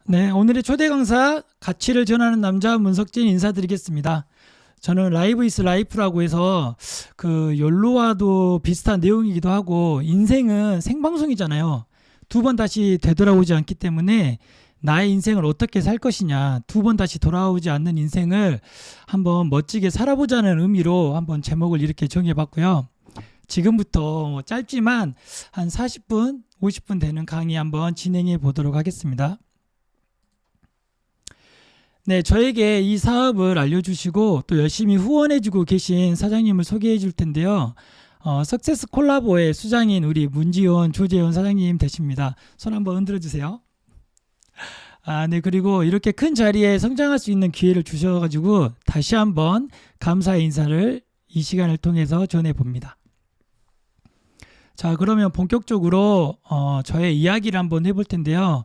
네, 오늘의 초대 강사 가치를 전하는 남자 문석진 인사드리겠습니다. 저는 라이브 이즈 라이프라고 해서 그 욜로와도 비슷한 내용이기도 하고 인생은 생방송이잖아요. 두 번 다시 되돌아오지 않기 때문에 나의 인생을 어떻게 살 것이냐, 두 번 다시 돌아오지 않는 인생을 한번 멋지게 살아보자는 의미로 한번 제목을 이렇게 정해봤고요. 지금부터 뭐 짧지만 한 40분, 50분 되는 강의 한번 진행해 보도록 하겠습니다. 네, 저에게 이 사업을 알려주시고 또 열심히 후원해주고 계신 사장님을 소개해 줄 텐데요. 석세스 콜라보의 수장인 우리 문지원, 조재현 사장님 되십니다. 손 한번 흔들어 주세요. 네, 그리고 이렇게 큰 자리에 성장할 수 있는 기회를 주셔가지고 다시 한번 감사의 인사를 이 시간을 통해서 전해봅니다. 자, 그러면 본격적으로 저의 이야기를 한번 해볼 텐데요.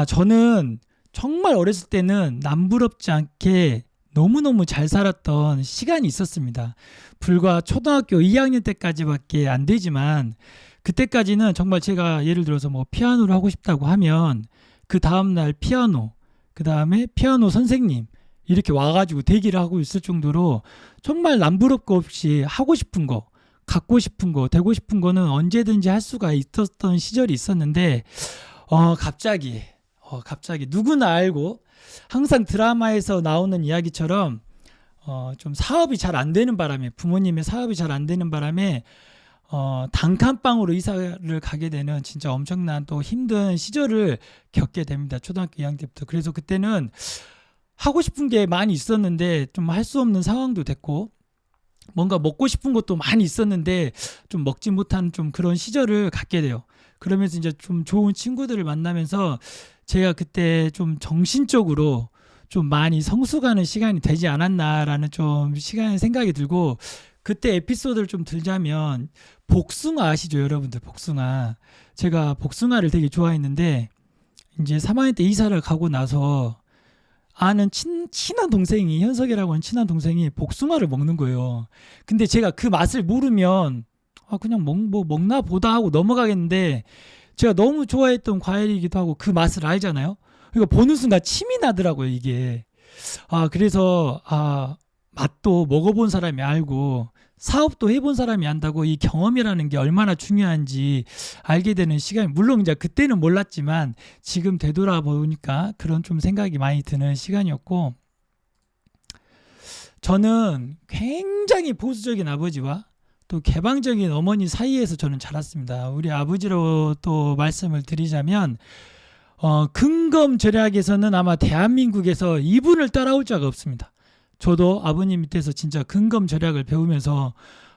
저는 정말 어렸을 때는 남부럽지 않게 너무너무 잘 살았던 시간이 있었습니다. 불과 초등학교 2학년 때까지밖에 안 되지만 그때까지는 정말 제가 예를 들어서 뭐 피아노를 하고 싶다고 하면 그 다음날 피아노, 그 다음에 피아노 선생님 이렇게 와가지고 대기를 하고 있을 정도로 정말 남부럽 거 없이 하고 싶은 거, 갖고 싶은 거, 되고 싶은 거는 언제든지 할 수가 있었던 시절이 있었는데 갑자기 누구나 알고 항상 드라마에서 나오는 이야기처럼 좀 사업이 잘 안 되는 바람에 부모님의 사업이 잘 안 되는 바람에 단칸방으로 이사를 가게 되는 진짜 엄청난 또 힘든 시절을 겪게 됩니다. 초등학교 2학년 때부터. 그래서 그때는 하고 싶은 게 많이 있었는데 좀 할 수 없는 상황도 됐고 뭔가 먹고 싶은 것도 많이 있었는데 좀 먹지 못한 좀 그런 시절을 갖게 돼요. 그러면서 이제 좀 좋은 친구들을 만나면서 제가 그때 좀 정신적으로 좀 많이 성숙하는 시간이 되지 않았나라는 좀 시간의 생각이 들고 그때 에피소드를 좀 들자면 복숭아 아시죠, 여러분들? 복숭아. 제가 복숭아를 되게 좋아했는데 이제 3학년 때 이사를 가고 나서 아는 친한 동생이 현석이라고 하는 친한 동생이 복숭아를 먹는 거예요. 근데 제가 그 맛을 모르면 그냥 뭐 먹나 보다 하고 넘어가겠는데 제가 너무 좋아했던 과일이기도 하고 그 맛을 알잖아요. 그러니까 보는 순간 침이 나더라고요, 이게. 그래서 맛도 먹어본 사람이 알고 사업도 해본 사람이 안다고 이 경험이라는 게 얼마나 중요한지 알게 되는 시간이 물론 이제 그때는 몰랐지만 지금 되돌아보니까 그런 좀 생각이 많이 드는 시간이었고 저는 굉장히 보수적인 아버지와 또 개방적인 어머니 사이에서 저는 자랐습니다. 우리 아버지로 또 말씀을 드리자면 근검절약에서는 아마 대한민국에서 이분을 따라올 자가 없습니다. 저도 아버님 밑에서 진짜 근검절약을 배우면서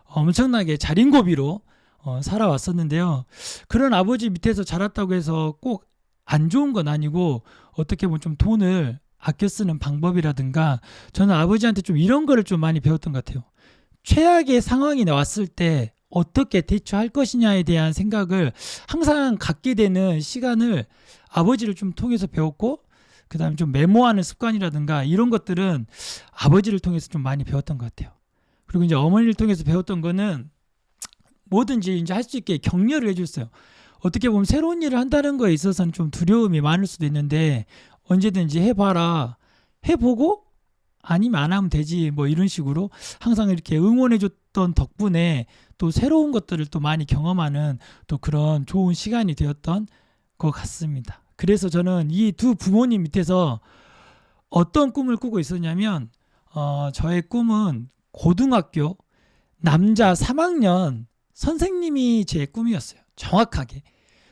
엄청나게 자린고비로 살아왔었는데요. 그런 아버지 밑에서 자랐다고 해서 꼭 안 좋은 건 아니고 어떻게 보면 좀 돈을 아껴 쓰는 방법이라든가 저는 아버지한테 좀 이런 거를 좀 많이 배웠던 것 같아요. 최악의 상황이 나왔을 때 어떻게 대처할 것이냐에 대한 생각을 항상 갖게 되는 시간을 아버지를 좀 통해서 배웠고 그 다음에 좀 메모하는 습관이라든가 이런 것들은 아버지를 통해서 좀 많이 배웠던 것 같아요. 그리고 이제 어머니를 통해서 배웠던 거는 뭐든지 이제 할 수 있게 격려를 해줬어요. 어떻게 보면 새로운 일을 한다는 거에 있어서는 좀 두려움이 많을 수도 있는데 언제든지 해봐라. 해보고 아니면 안 하면 되지 뭐 이런 식으로 항상 이렇게 응원해줬던 덕분에 또 새로운 것들을 또 많이 경험하는 또 그런 좋은 시간이 되었던 것 같습니다. 그래서 저는 이 두 부모님 밑에서 어떤 꿈을 꾸고 있었냐면 저의 꿈은 고등학교 남자 3학년 선생님이 제 꿈이었어요. 정확하게.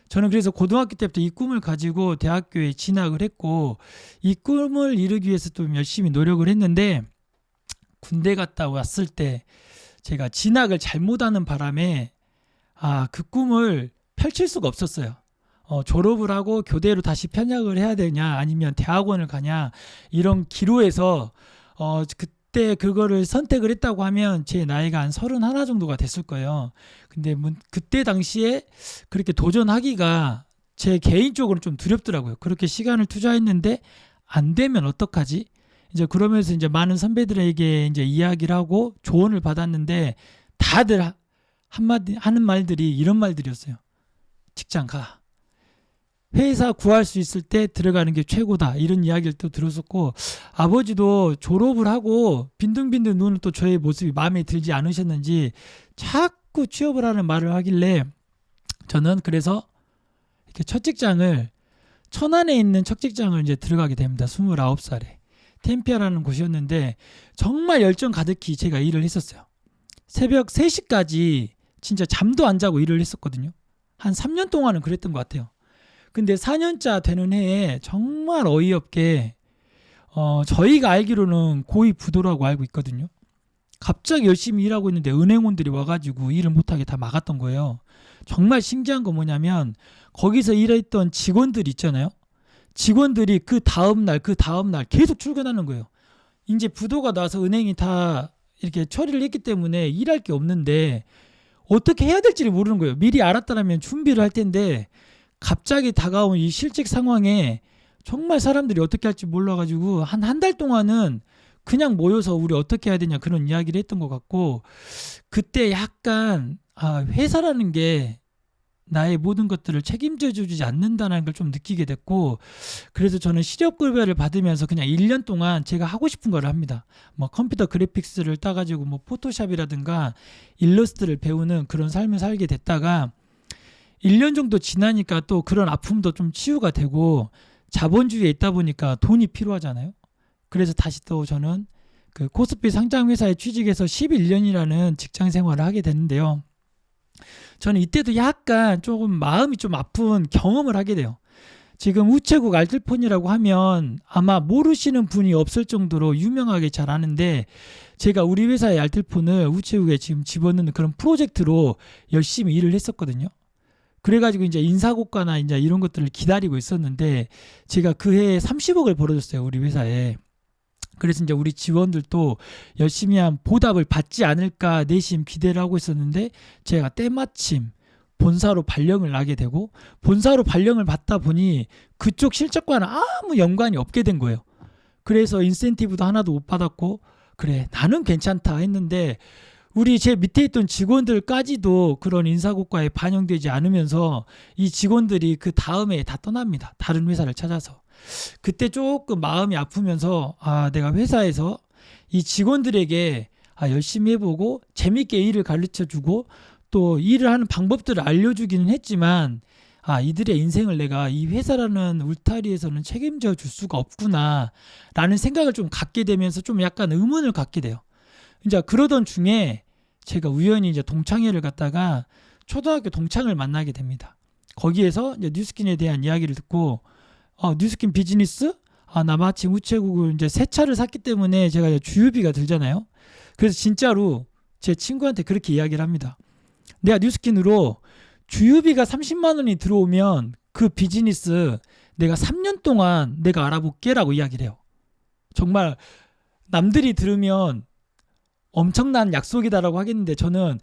저는 그래서 고등학교 때부터 이 꿈을 가지고 대학교에 진학을 했고 이 꿈을 이루기 위해서 좀 열심히 노력을 했는데 군대 갔다 왔을 때 제가 진학을 잘못하는 바람에 그 꿈을 펼칠 수가 없었어요. 졸업을 하고 교대로 다시 편약을 해야 되냐 아니면 대학원을 가냐 이런 기로에서 그때 그거를 선택을 했다고 하면 제 나이가 한 31 정도가 됐을 거예요. 근데 그때 당시에 그렇게 도전하기가 제 개인적으로 좀 두렵더라고요. 그렇게 시간을 투자했는데 안 되면 어떡하지? 이제 그러면서 이제 많은 선배들에게 이제 이야기를 하고 조언을 받았는데 다들 한마디 하는 말들이 이런 말들이었어요. 직장 가. 회사 구할 수 있을 때 들어가는 게 최고다. 이런 이야기를 또 들었었고, 아버지도 졸업을 하고 빈둥빈둥 눈을 또 저의 모습이 마음에 들지 않으셨는지 자꾸 취업을 하는 말을 하길래 저는 그래서 이렇게 첫 직장을 천안에 있는 첫 직장을 이제 들어가게 됩니다. 29살에. 템피아라는 곳이었는데 정말 열정 가득히 제가 일을 했었어요. 새벽 3시까지 진짜 잠도 안 자고 일을 했었거든요. 한 3년 동안은 그랬던 것 같아요. 근데 4년차 되는 해에 정말 어이없게 저희가 알기로는 고위 부도라고 알고 있거든요. 갑자기 열심히 일하고 있는데 은행원들이 와가지고 일을 못하게 다 막았던 거예요. 정말 신기한 건 뭐냐면 거기서 일했던 직원들 있잖아요. 직원들이 그 다음날 계속 출근하는 거예요. 이제 부도가 나서 은행이 다 이렇게 처리를 했기 때문에 일할 게 없는데 어떻게 해야 될지를 모르는 거예요. 미리 알았다면 준비를 할 텐데 갑자기 다가온 이 실직 상황에 정말 사람들이 어떻게 할지 몰라가지고 한 달 동안은 그냥 모여서 우리 어떻게 해야 되냐 그런 이야기를 했던 것 같고, 그때 약간 회사라는 게 나의 모든 것들을 책임져 주지 않는다는 걸 좀 느끼게 됐고, 그래서 저는 실업급여를 받으면서 그냥 1년 동안 제가 하고 싶은 걸 합니다. 뭐 컴퓨터 그래픽스를 따가지고 뭐 포토샵이라든가 일러스트를 배우는 그런 삶을 살게 됐다가 1년 정도 지나니까 또 그런 아픔도 좀 치유가 되고 자본주의에 있다 보니까 돈이 필요하잖아요. 그래서 다시 또 저는 그 코스피 상장 회사에 취직해서 11년이라는 직장 생활을 하게 됐는데요. 저는 이때도 약간 조금 마음이 좀 아픈 경험을 하게 돼요. 지금 우체국 알뜰폰이라고 하면 아마 모르시는 분이 없을 정도로 유명하게 잘 아는데, 제가 우리 회사의 알뜰폰을 우체국에 지금 집어넣는 그런 프로젝트로 열심히 일을 했었거든요. 그래가지고 이제 인사고과나 이제 이런 것들을 기다리고 있었는데 제가 그 해에 30억을 벌어줬어요, 우리 회사에. 그래서 이제 우리 직원들도 열심히 한 보답을 받지 않을까 내심 기대를 하고 있었는데 제가 때마침 본사로 발령을 나게 되고, 본사로 발령을 받다 보니 그쪽 실적과는 아무 연관이 없게 된 거예요. 그래서 인센티브도 하나도 못 받았고, 그래 나는 괜찮다 했는데 우리 제 밑에 있던 직원들까지도 그런 인사고과에 반영되지 않으면서 이 직원들이 그 다음에 다 떠납니다. 다른 회사를 찾아서. 그때 조금 마음이 아프면서 내가 회사에서 이 직원들에게 열심히 해보고 재밌게 일을 가르쳐주고 또 일을 하는 방법들을 알려주기는 했지만 이들의 인생을 내가 이 회사라는 울타리에서는 책임져 줄 수가 없구나 라는 생각을 좀 갖게 되면서 좀 약간 의문을 갖게 돼요. 이제 그러던 중에 제가 우연히 이제 동창회를 갔다가 초등학교 동창을 만나게 됩니다. 거기에서 이제 뉴스킨에 대한 이야기를 듣고 뉴스킨 비즈니스? 나 마침 우체국을 이제 새 차를 샀기 때문에 제가 이제 주유비가 들잖아요. 그래서 진짜로 제 친구한테 그렇게 이야기를 합니다. 내가 뉴스킨으로 주유비가 30만 원이 들어오면 그 비즈니스 내가 3년 동안 내가 알아볼게라고 이야기를 해요. 정말 남들이 들으면 엄청난 약속이다라고 하겠는데 저는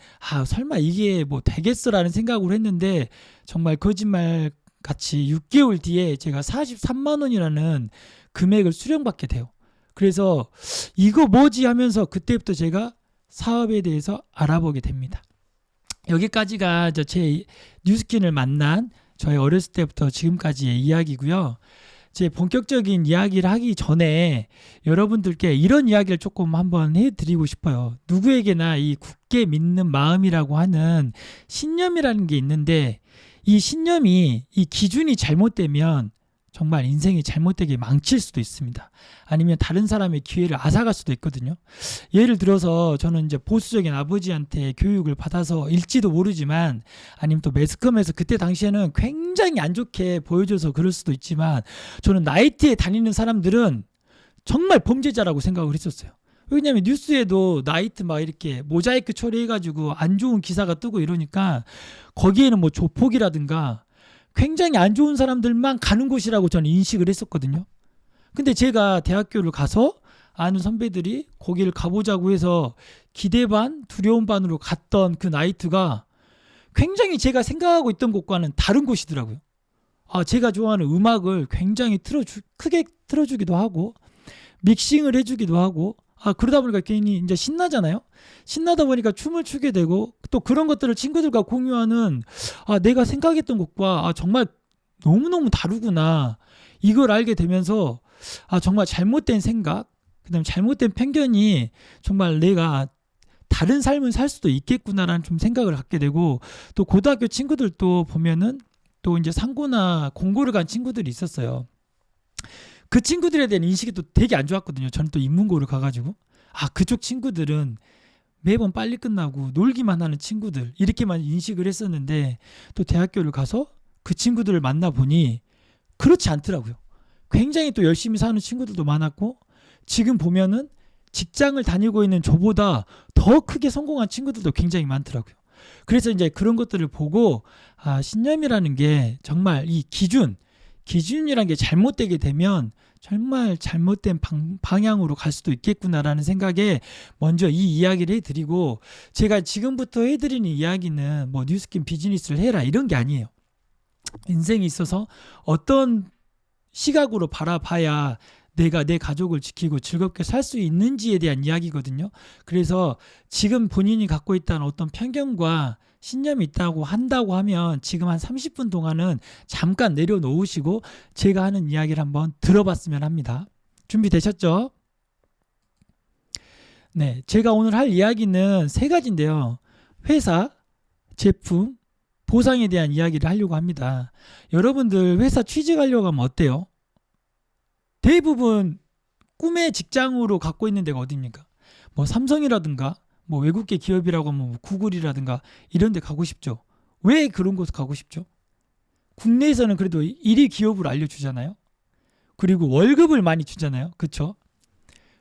설마 이게 뭐 되겠어라는 생각으로 했는데 정말 거짓말 같이 6개월 뒤에 제가 43만 원이라는 금액을 수령받게 돼요. 그래서 이거 뭐지 하면서 그때부터 제가 사업에 대해서 알아보게 됩니다. 여기까지가 제 뉴스킨을 만난 저의 어렸을 때부터 지금까지의 이야기고요. 제 본격적인 이야기를 하기 전에 여러분들께 이런 이야기를 조금 한번 해드리고 싶어요. 누구에게나 이 굳게 믿는 마음이라고 하는 신념이라는 게 있는데 이 신념이 이 기준이 잘못되면 정말 인생이 잘못되게 망칠 수도 있습니다. 아니면 다른 사람의 기회를 앗아갈 수도 있거든요. 예를 들어서 저는 이제 보수적인 아버지한테 교육을 받아서 일지도 모르지만, 아니면 또 매스컴에서 그때 당시에는 굉장히 안 좋게 보여줘서 그럴 수도 있지만, 저는 나이트에 다니는 사람들은 정말 범죄자라고 생각을 했었어요. 왜냐하면 뉴스에도 나이트 막 이렇게 모자이크 처리해가지고 안 좋은 기사가 뜨고 이러니까 거기에는 뭐 조폭이라든가 굉장히 안 좋은 사람들만 가는 곳이라고 저는 인식을 했었거든요. 근데 제가 대학교를 가서 아는 선배들이 거기를 가보자고 해서 기대 반 두려움 반으로 갔던 그 나이트가 굉장히 제가 생각하고 있던 곳과는 다른 곳이더라고요. 제가 좋아하는 음악을 굉장히 크게 틀어주기도 하고 믹싱을 해주기도 하고, 그러다 보니까 괜히 이제 신나잖아요. 신나다 보니까 춤을 추게 되고 또 그런 것들을 친구들과 공유하는 내가 생각했던 것과 정말 너무너무 다르구나. 이걸 알게 되면서 정말 잘못된 생각, 그다음에 잘못된 편견이 정말 내가 다른 삶을 살 수도 있겠구나라는 좀 생각을 갖게 되고, 또 고등학교 친구들도 보면은 또 이제 상고나 공고를 간 친구들이 있었어요. 그 친구들에 대한 인식이 또 되게 안 좋았거든요. 저는 또 인문고를 가가지고 그쪽 친구들은 매번 빨리 끝나고 놀기만 하는 친구들 이렇게만 인식을 했었는데, 또 대학교를 가서 그 친구들을 만나보니 그렇지 않더라고요. 굉장히 또 열심히 사는 친구들도 많았고, 지금 보면은 직장을 다니고 있는 저보다 더 크게 성공한 친구들도 굉장히 많더라고요. 그래서 이제 그런 것들을 보고 신념이라는 게 정말 이 기준이라는 게 잘못되게 되면 정말 잘못된 방향으로 갈 수도 있겠구나라는 생각에 먼저 이 이야기를 해드리고, 제가 지금부터 해드리는 이야기는 뭐 뉴스킨 비즈니스를 해라 이런 게 아니에요. 인생에 있어서 어떤 시각으로 바라봐야 내가 내 가족을 지키고 즐겁게 살 수 있는지에 대한 이야기거든요. 그래서 지금 본인이 갖고 있다는 어떤 편견과 신념이 있다고 한다고 하면 지금 한 30분 동안은 잠깐 내려놓으시고 제가 하는 이야기를 한번 들어봤으면 합니다. 준비되셨죠? 네, 제가 오늘 할 이야기는 3가지인데요. 회사, 제품, 보상에 대한 이야기를 하려고 합니다. 여러분들 회사 취직하려고 하면 어때요? 대부분 꿈의 직장으로 갖고 있는 데가 어디입니까? 뭐 삼성이라든가 뭐 외국계 기업이라고 하면 뭐 구글이라든가 이런 데 가고 싶죠. 왜 그런 곳 가고 싶죠? 국내에서는 그래도 1위 기업으로 알려주잖아요. 그리고 월급을 많이 주잖아요. 그렇죠?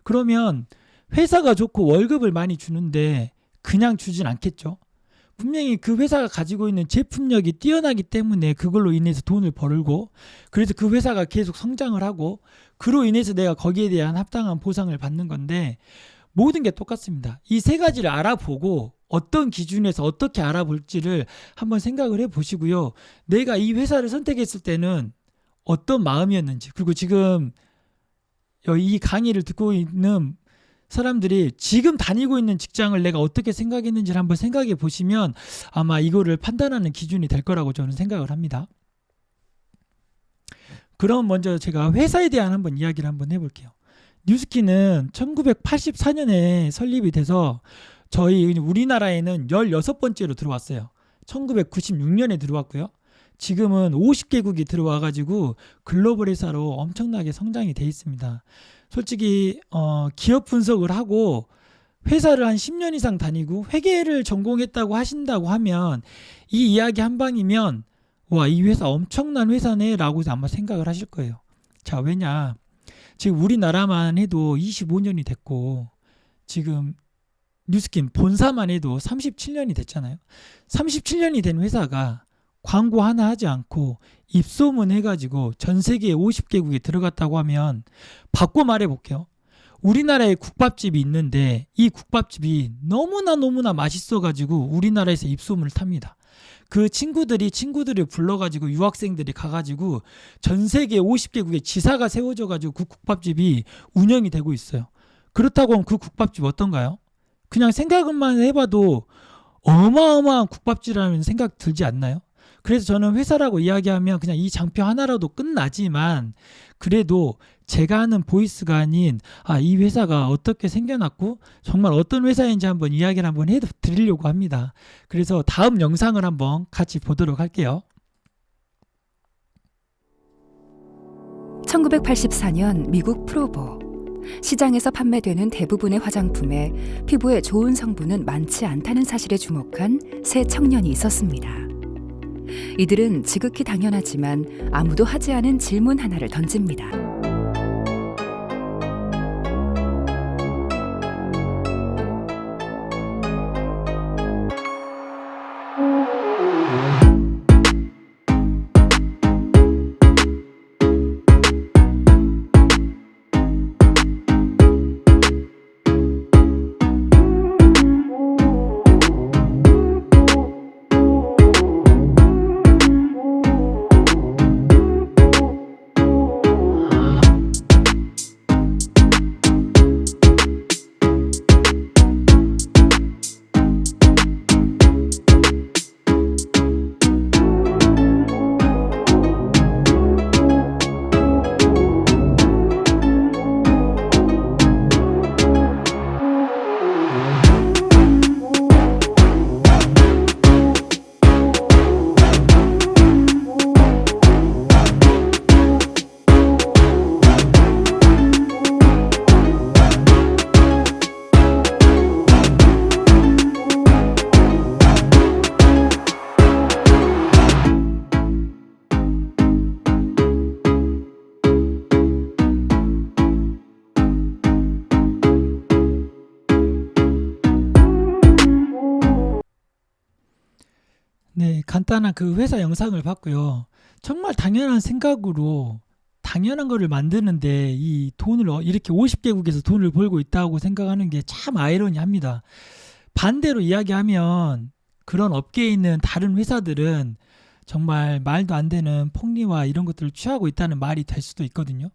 그러면 회사가 좋고 월급을 많이 주는데 그냥 주진 않겠죠. 분명히 그 회사가 가지고 있는 제품력이 뛰어나기 때문에 그걸로 인해서 돈을 벌고, 그래서 그 회사가 계속 성장을 하고, 그로 인해서 내가 거기에 대한 합당한 보상을 받는 건데, 모든 게 똑같습니다. 이 3가지를 알아보고 어떤 기준에서 어떻게 알아볼지를 한번 생각을 해보시고요. 내가 이 회사를 선택했을 때는 어떤 마음이었는지, 그리고 지금 이 강의를 듣고 있는 사람들이 지금 다니고 있는 직장을 내가 어떻게 생각했는지를 한번 생각해 보시면 아마 이거를 판단하는 기준이 될 거라고 저는 생각을 합니다. 그럼 먼저 제가 회사에 대한 한번 이야기를 한번 해볼게요. 뉴스킨은 1984년에 설립이 돼서 저희 우리나라에는 16번째로 들어왔어요. 1996년에 들어왔고요. 지금은 50개국이 들어와가지고 글로벌 회사로 엄청나게 성장이 돼 있습니다. 솔직히 기업 분석을 하고 회사를 한 10년 이상 다니고 회계를 전공했다고 하신다고 하면 이 이야기 한 방이면 와, 이 회사 엄청난 회사네 라고 아마 생각을 하실 거예요. 자, 왜냐, 지금 우리나라만 해도 25년이 됐고 지금 뉴스킨 본사만 해도 37년이 됐잖아요. 37년이 된 회사가 광고 하나 하지 않고 입소문 해가지고 전 세계 50개국에 들어갔다고 하면, 바꿔 말해볼게요. 우리나라에 국밥집이 있는데 이 국밥집이 너무나 맛있어가지고 우리나라에서 입소문을 탑니다. 그 친구들을 불러가지고 유학생들이 가가지고 전 세계 50개국에 지사가 세워져가지고 그 국밥집이 운영이 되고 있어요. 그렇다고 하면 그 국밥집 어떤가요? 그냥 생각만 해봐도 어마어마한 국밥집이라는 생각 들지 않나요? 그래서 저는 회사라고 이야기하면 그냥 이 장표 하나라도 끝나지만, 그래도 제가 하는 보이스가 아닌 이 회사가 어떻게 생겨났고 정말 어떤 회사인지 한번 이야기를 한번 해드리려고 합니다. 그래서 다음 영상을 한번 같이 보도록 할게요. 1984년 미국 프로보. 시장에서 판매되는 대부분의 화장품에 피부에 좋은 성분은 많지 않다는 사실에 주목한 세 청년이 있었습니다. 이들은 지극히 당연하지만 아무도 하지 않은 질문 하나를 던집니다. 간단한 그 회사 영상을 봤고요. 정말 당연한 생각으로 당연한 거를 만드는데 이 돈을 이렇게 50개국에서 돈을 벌고 있다고 생각하는 게 참 아이러니합니다. 반대로 이야기하면 그런 업계에 있는 다른 회사들은 정말 말도 안 되는 폭리와 이런 것들을 취하고 있다는 말이 될 수도 있거든요.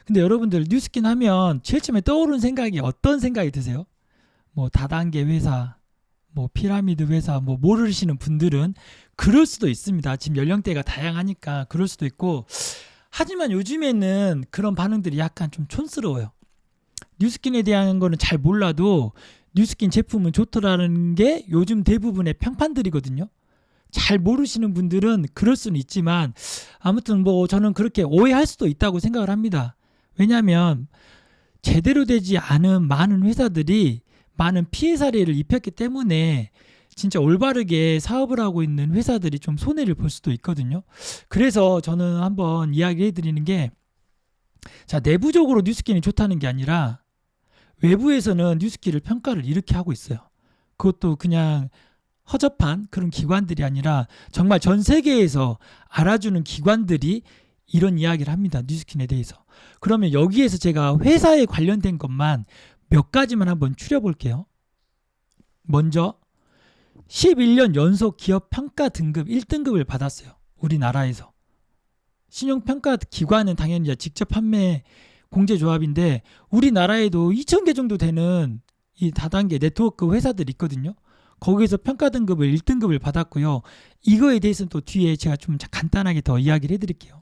근데 여러분들 뉴스킨 하면 제일 처음에 떠오르는 생각이 어떤 생각이 드세요? 뭐 다단계 회사, 뭐 피라미드 회사, 뭐 모르시는 분들은 그럴 수도 있습니다. 지금 연령대가 다양하니까 그럴 수도 있고, 하지만 요즘에는 그런 반응들이 약간 좀 촌스러워요. 뉴스킨에 대한 거는 잘 몰라도 뉴스킨 제품은 좋더라는 게 요즘 대부분의 평판들이거든요. 잘 모르시는 분들은 그럴 수는 있지만 아무튼 뭐 저는 그렇게 오해할 수도 있다고 생각을 합니다. 왜냐하면 제대로 되지 않은 많은 회사들이 많은 피해 사례를 입혔기 때문에 진짜 올바르게 사업을 하고 있는 회사들이 좀 손해를 볼 수도 있거든요. 그래서 저는 한번 이야기해 드리는 게, 자, 내부적으로 뉴스킨이 좋다는 게 아니라 외부에서는 뉴스킨을 평가를 이렇게 하고 있어요. 그것도 그냥 허접한 그런 기관들이 아니라 정말 전 세계에서 알아주는 기관들이 이런 이야기를 합니다. 뉴스킨에 대해서. 그러면 여기에서 제가 회사에 관련된 것만 몇 가지만 한번 추려볼게요. 먼저 11년 연속 기업 평가 등급 1등급을 받았어요. 우리나라에서. 신용평가 기관은 당연히 이제 직접 판매 공제조합인데 우리나라에도 2,000개 정도 되는 이 다단계 네트워크 회사들이 있거든요. 거기에서 평가 등급을 1등급을 받았고요. 이거에 대해서는 또 뒤에 제가 좀 간단하게 더 이야기를 해드릴게요.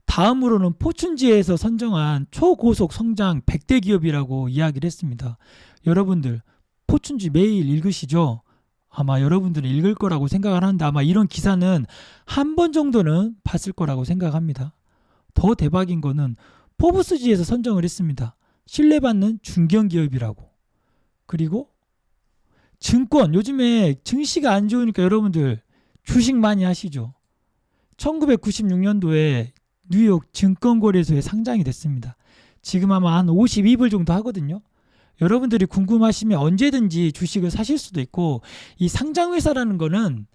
다음으로는 포춘지에서 선정한 초고속 성장 100대 기업이라고 이야기를 했습니다. 여러분들 포춘지 매일 읽으시죠? 아마 여러분들은 읽을 거라고 생각을 하는데 아마 이런 기사는 한 번 정도는 봤을 거라고 생각합니다. 더 대박인 거는 포브스지에서 선정을 했습니다. 신뢰받는 중견기업이라고. 그리고 증권, 요즘에 증시가 안 좋으니까 여러분들 주식 많이 하시죠. 1996년도에 뉴욕 증권거래소에 상장이 됐습니다. 지금 아마 한 52불 정도 하거든요. 여러분들이 궁금하시면 언제든지 주식을 사실 수도 있고, 이 상장회사라는 거는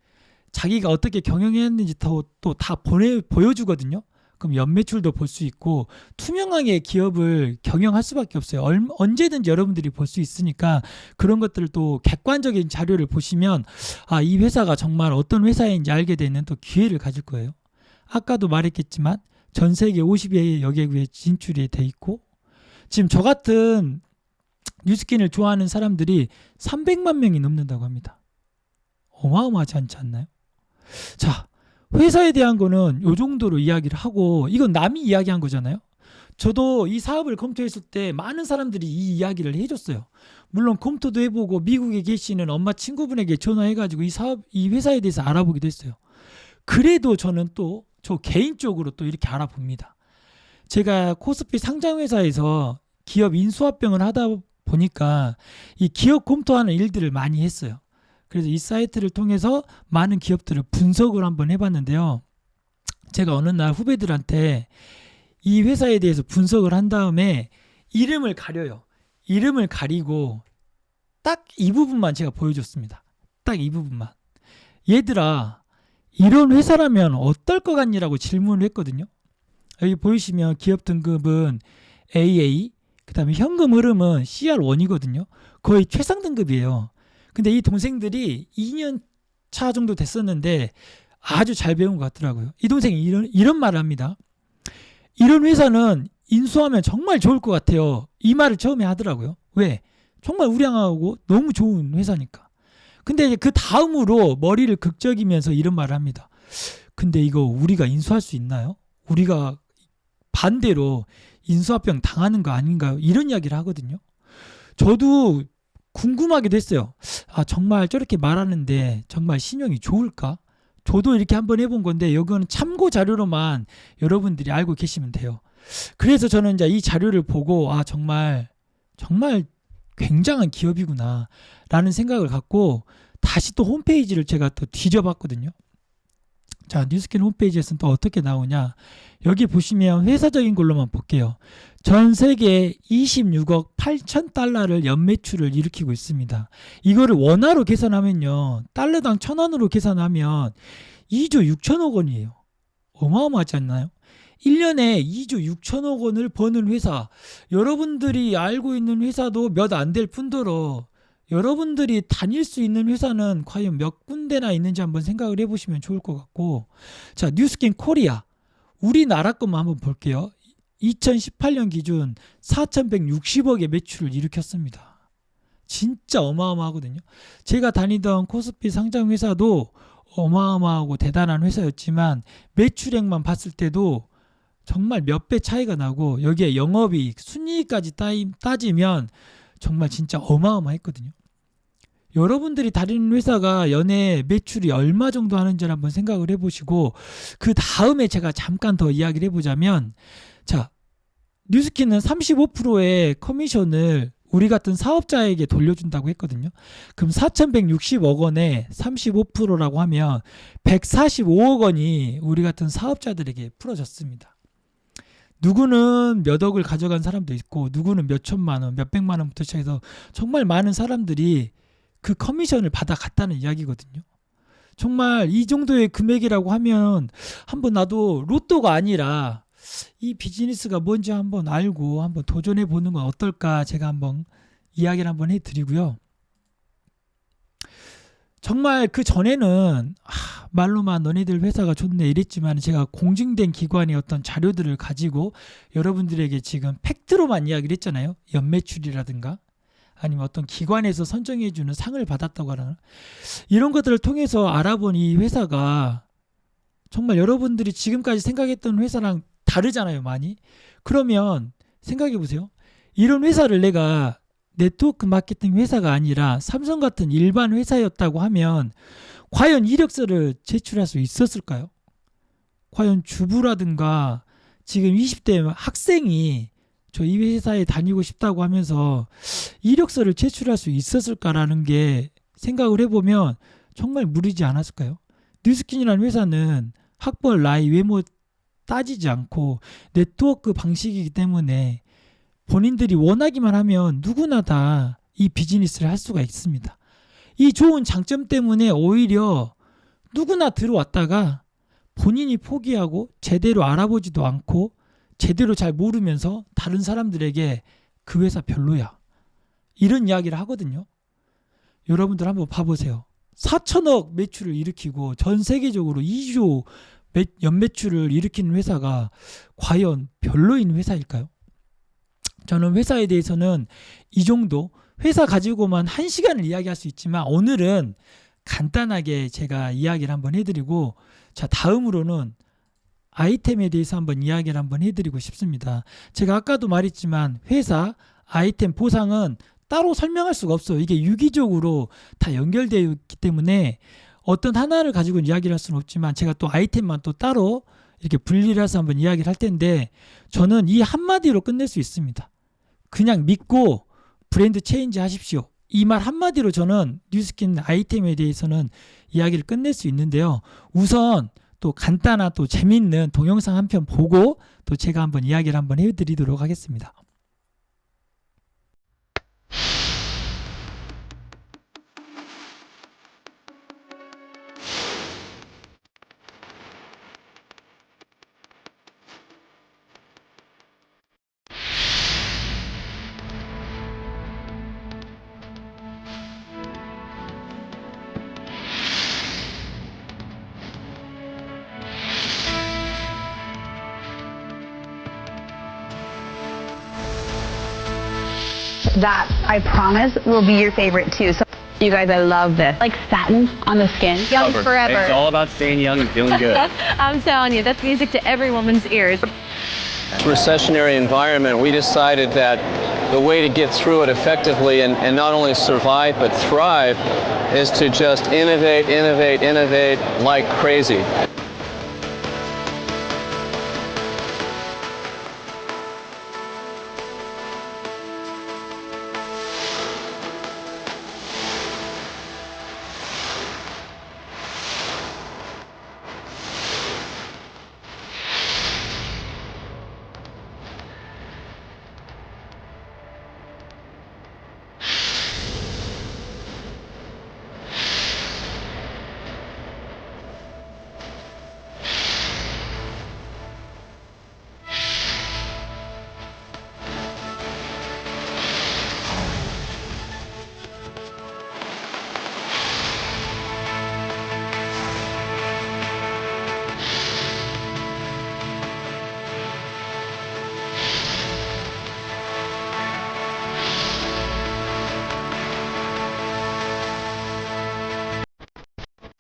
자기가 어떻게 경영했는지 또 다 보여주거든요. 그럼 연매출도 볼 수 있고 투명하게 기업을 경영할 수밖에 없어요. 언제든지 여러분들이 볼 수 있으니까 그런 것들을 또 객관적인 자료를 보시면 아, 이 회사가 정말 어떤 회사인지 알게 되는 또 기회를 가질 거예요. 아까도 말했겠지만 전 세계 50여 개국에 진출이 돼 있고, 지금 저 같은 뉴스킨을 좋아하는 사람들이 300만 명이 넘는다고 합니다. 어마어마하지 않지 않나요? 자, 회사에 대한 거는 이 정도로 이야기를 하고, 이건 남이 이야기한 거잖아요. 저도 이 사업을 검토했을 때 많은 사람들이 이 이야기를 해줬어요. 물론 검토도 해보고 미국에 계시는 엄마 친구분에게 전화해가지고 이 회사에 대해서 알아보기도 했어요. 그래도 저는 또 저 개인적으로 또 이렇게 알아봅니다. 제가 코스피 상장회사에서 기업 인수합병을 하다 보니까 이 기업 검토하는 일들을 많이 했어요. 그래서 이 사이트를 통해서 많은 기업들을 분석을 한번 해봤는데요. 제가 어느 날 후배들한테 이 회사에 대해서 분석을 한 다음에 이름을 가려요. 이름을 가리고 딱 이 부분만 제가 보여줬습니다. 딱 이 부분만. 얘들아, 이런 회사라면 어떨 것 같니라고 질문을 했거든요. 여기 보이시면 기업 등급은 AA, 그 다음에 현금 흐름은 CR1이거든요. 거의 최상 등급이에요. 근데 이 동생들이 2년 차 정도 됐었는데 아주 잘 배운 것 같더라고요. 이 동생이 이런 말을 합니다. 이런 회사는 인수하면 정말 좋을 것 같아요. 이 말을 처음에 하더라고요. 왜? 정말 우량하고 너무 좋은 회사니까. 근데 이제 그 다음으로 머리를 극적이면서 이런 말을 합니다. 근데 이거 우리가 인수할 수 있나요? 우리가 반대로 인수합병 당하는 거 아닌가요? 이런 이야기를 하거든요. 저도 궁금하기도 했어요. 아, 정말 저렇게 말하는데 정말 신용이 좋을까? 저도 이렇게 한번 해본 건데 이거는 참고 자료로만 여러분들이 알고 계시면 돼요. 그래서 저는 이제 이 자료를 보고 아, 정말 굉장한 기업이구나 라는 생각을 갖고 다시 또 홈페이지를 제가 또 뒤져봤거든요. 자, 뉴스킨 홈페이지에서는 또 어떻게 나오냐. 여기 보시면 회사적인 걸로만 볼게요. 전 세계 26억 8천 달러를 연매출을 일으키고 있습니다. 이거를 원화로 계산하면요. 달러당 1,000원으로 계산하면 2조 6천억 원이에요. 어마어마하지 않나요? 1년에 2조 6천억 원을 버는 회사, 여러분들이 알고 있는 회사도 몇 안 될 뿐더러 여러분들이 다닐 수 있는 회사는 과연 몇 군데나 있는지 한번 생각을 해보시면 좋을 것 같고, 자, 뉴스킨 코리아 우리나라 것만 한번 볼게요. 2018년 기준 4,160억의 매출을 일으켰습니다. 진짜 어마어마하거든요. 제가 다니던 코스피 상장 회사도 어마어마하고 대단한 회사였지만 매출액만 봤을 때도 정말 몇 배 차이가 나고, 여기에 영업이익, 순이익까지 따지면 정말 진짜 어마어마했거든요. 여러분들이 다니는 회사가 연애 매출이 얼마 정도 하는지를 한번 생각을 해보시고, 그 다음에 제가 잠깐 더 이야기를 해보자면, 자, 뉴스킨은 35%의 커미션을 우리 같은 사업자에게 돌려준다고 했거든요. 그럼 4,160억 원에 35%라고 하면 145억 원이 우리 같은 사업자들에게 풀어졌습니다. 누구는 몇 억을 가져간 사람도 있고, 누구는 몇 천만 원, 몇 백만 원부터 시작해서 정말 많은 사람들이 그 커미션을 받아갔다는 이야기거든요. 정말 이 정도의 금액이라고 하면 한번 나도 로또가 아니라 이 비즈니스가 뭔지 한번 알고 한번 도전해 보는 건 어떨까, 제가 한번 이야기를 한번 해드리고요. 정말 그 전에는 말로만 너네들 회사가 좋네 이랬지만, 제가 공증된 기관의 어떤 자료들을 가지고 여러분들에게 지금 팩트로만 이야기를 했잖아요. 연매출이라든가 아니면 어떤 기관에서 선정해주는 상을 받았다고 하나, 이런 것들을 통해서 알아본 이 회사가 정말 여러분들이 지금까지 생각했던 회사랑 다르잖아요, 많이. 그러면 생각해 보세요. 이런 회사를 내가 네트워크 마케팅 회사가 아니라 삼성 같은 일반 회사였다고 하면 과연 이력서를 제출할 수 있었을까요? 과연 주부라든가 지금 20대 학생이 저 이 회사에 다니고 싶다고 하면서 이력서를 제출할 수 있었을까라는 게 생각을 해보면 정말 무리지 않았을까요? 뉴스킨이라는 회사는 학벌, 나이, 외모 따지지 않고 네트워크 방식이기 때문에 본인들이 원하기만 하면 누구나 다 이 비즈니스를 할 수가 있습니다. 이 좋은 장점 때문에 오히려 누구나 들어왔다가 본인이 포기하고 제대로 알아보지도 않고 제대로 잘 모르면서 다른 사람들에게 그 회사 별로야, 이런 이야기를 하거든요. 여러분들 한번 봐보세요. 4천억 매출을 일으키고 전 세계적으로 2조 연매출을 일으키는 회사가 과연 별로인 회사일까요? 저는 회사에 대해서는 이 정도, 회사 가지고만 1시간을 이야기할 수 있지만 오늘은 간단하게 제가 이야기를 한번 해드리고, 자, 다음으로는 아이템에 대해서 한번 이야기를 한번 해드리고 싶습니다. 제가 아까도 말했지만 회사 아이템 보상은 따로 설명할 수가 없어요. 이게 유기적으로 다 연결되어 있기 때문에 어떤 하나를 가지고 이야기를 할 수는 없지만, 제가 또 아이템만 또 따로 이렇게 분리를 해서 한번 이야기를 할 텐데, 저는 이 한마디로 끝낼 수 있습니다. 그냥 믿고 브랜드 체인지 하십시오. 이 말 한마디로 저는 뉴스킨 아이템에 대해서는 이야기를 끝낼 수 있는데요. 우선 또 간단한 또 재밌는 동영상 한 편 보고 또 제가 한번 이야기를 한번 해드리도록 하겠습니다. That, I promise, will be your favorite too. So, you guys, I love this. Like satin on the skin. Young It's forever. all about staying young and feeling good. I'm telling you, that's music to every woman's ears. Recessionary environment, we decided that the way to get through it effectively and not only survive but thrive is to just innovate, innovate, innovate like crazy.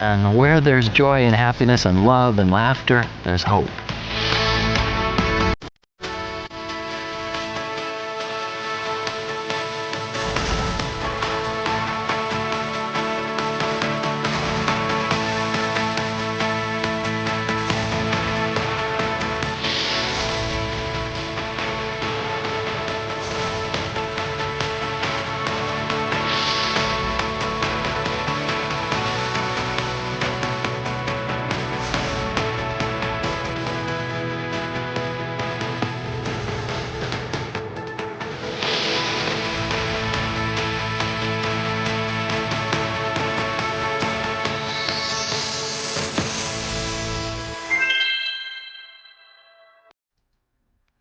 And where there's joy and happiness and love and laughter, there's hope.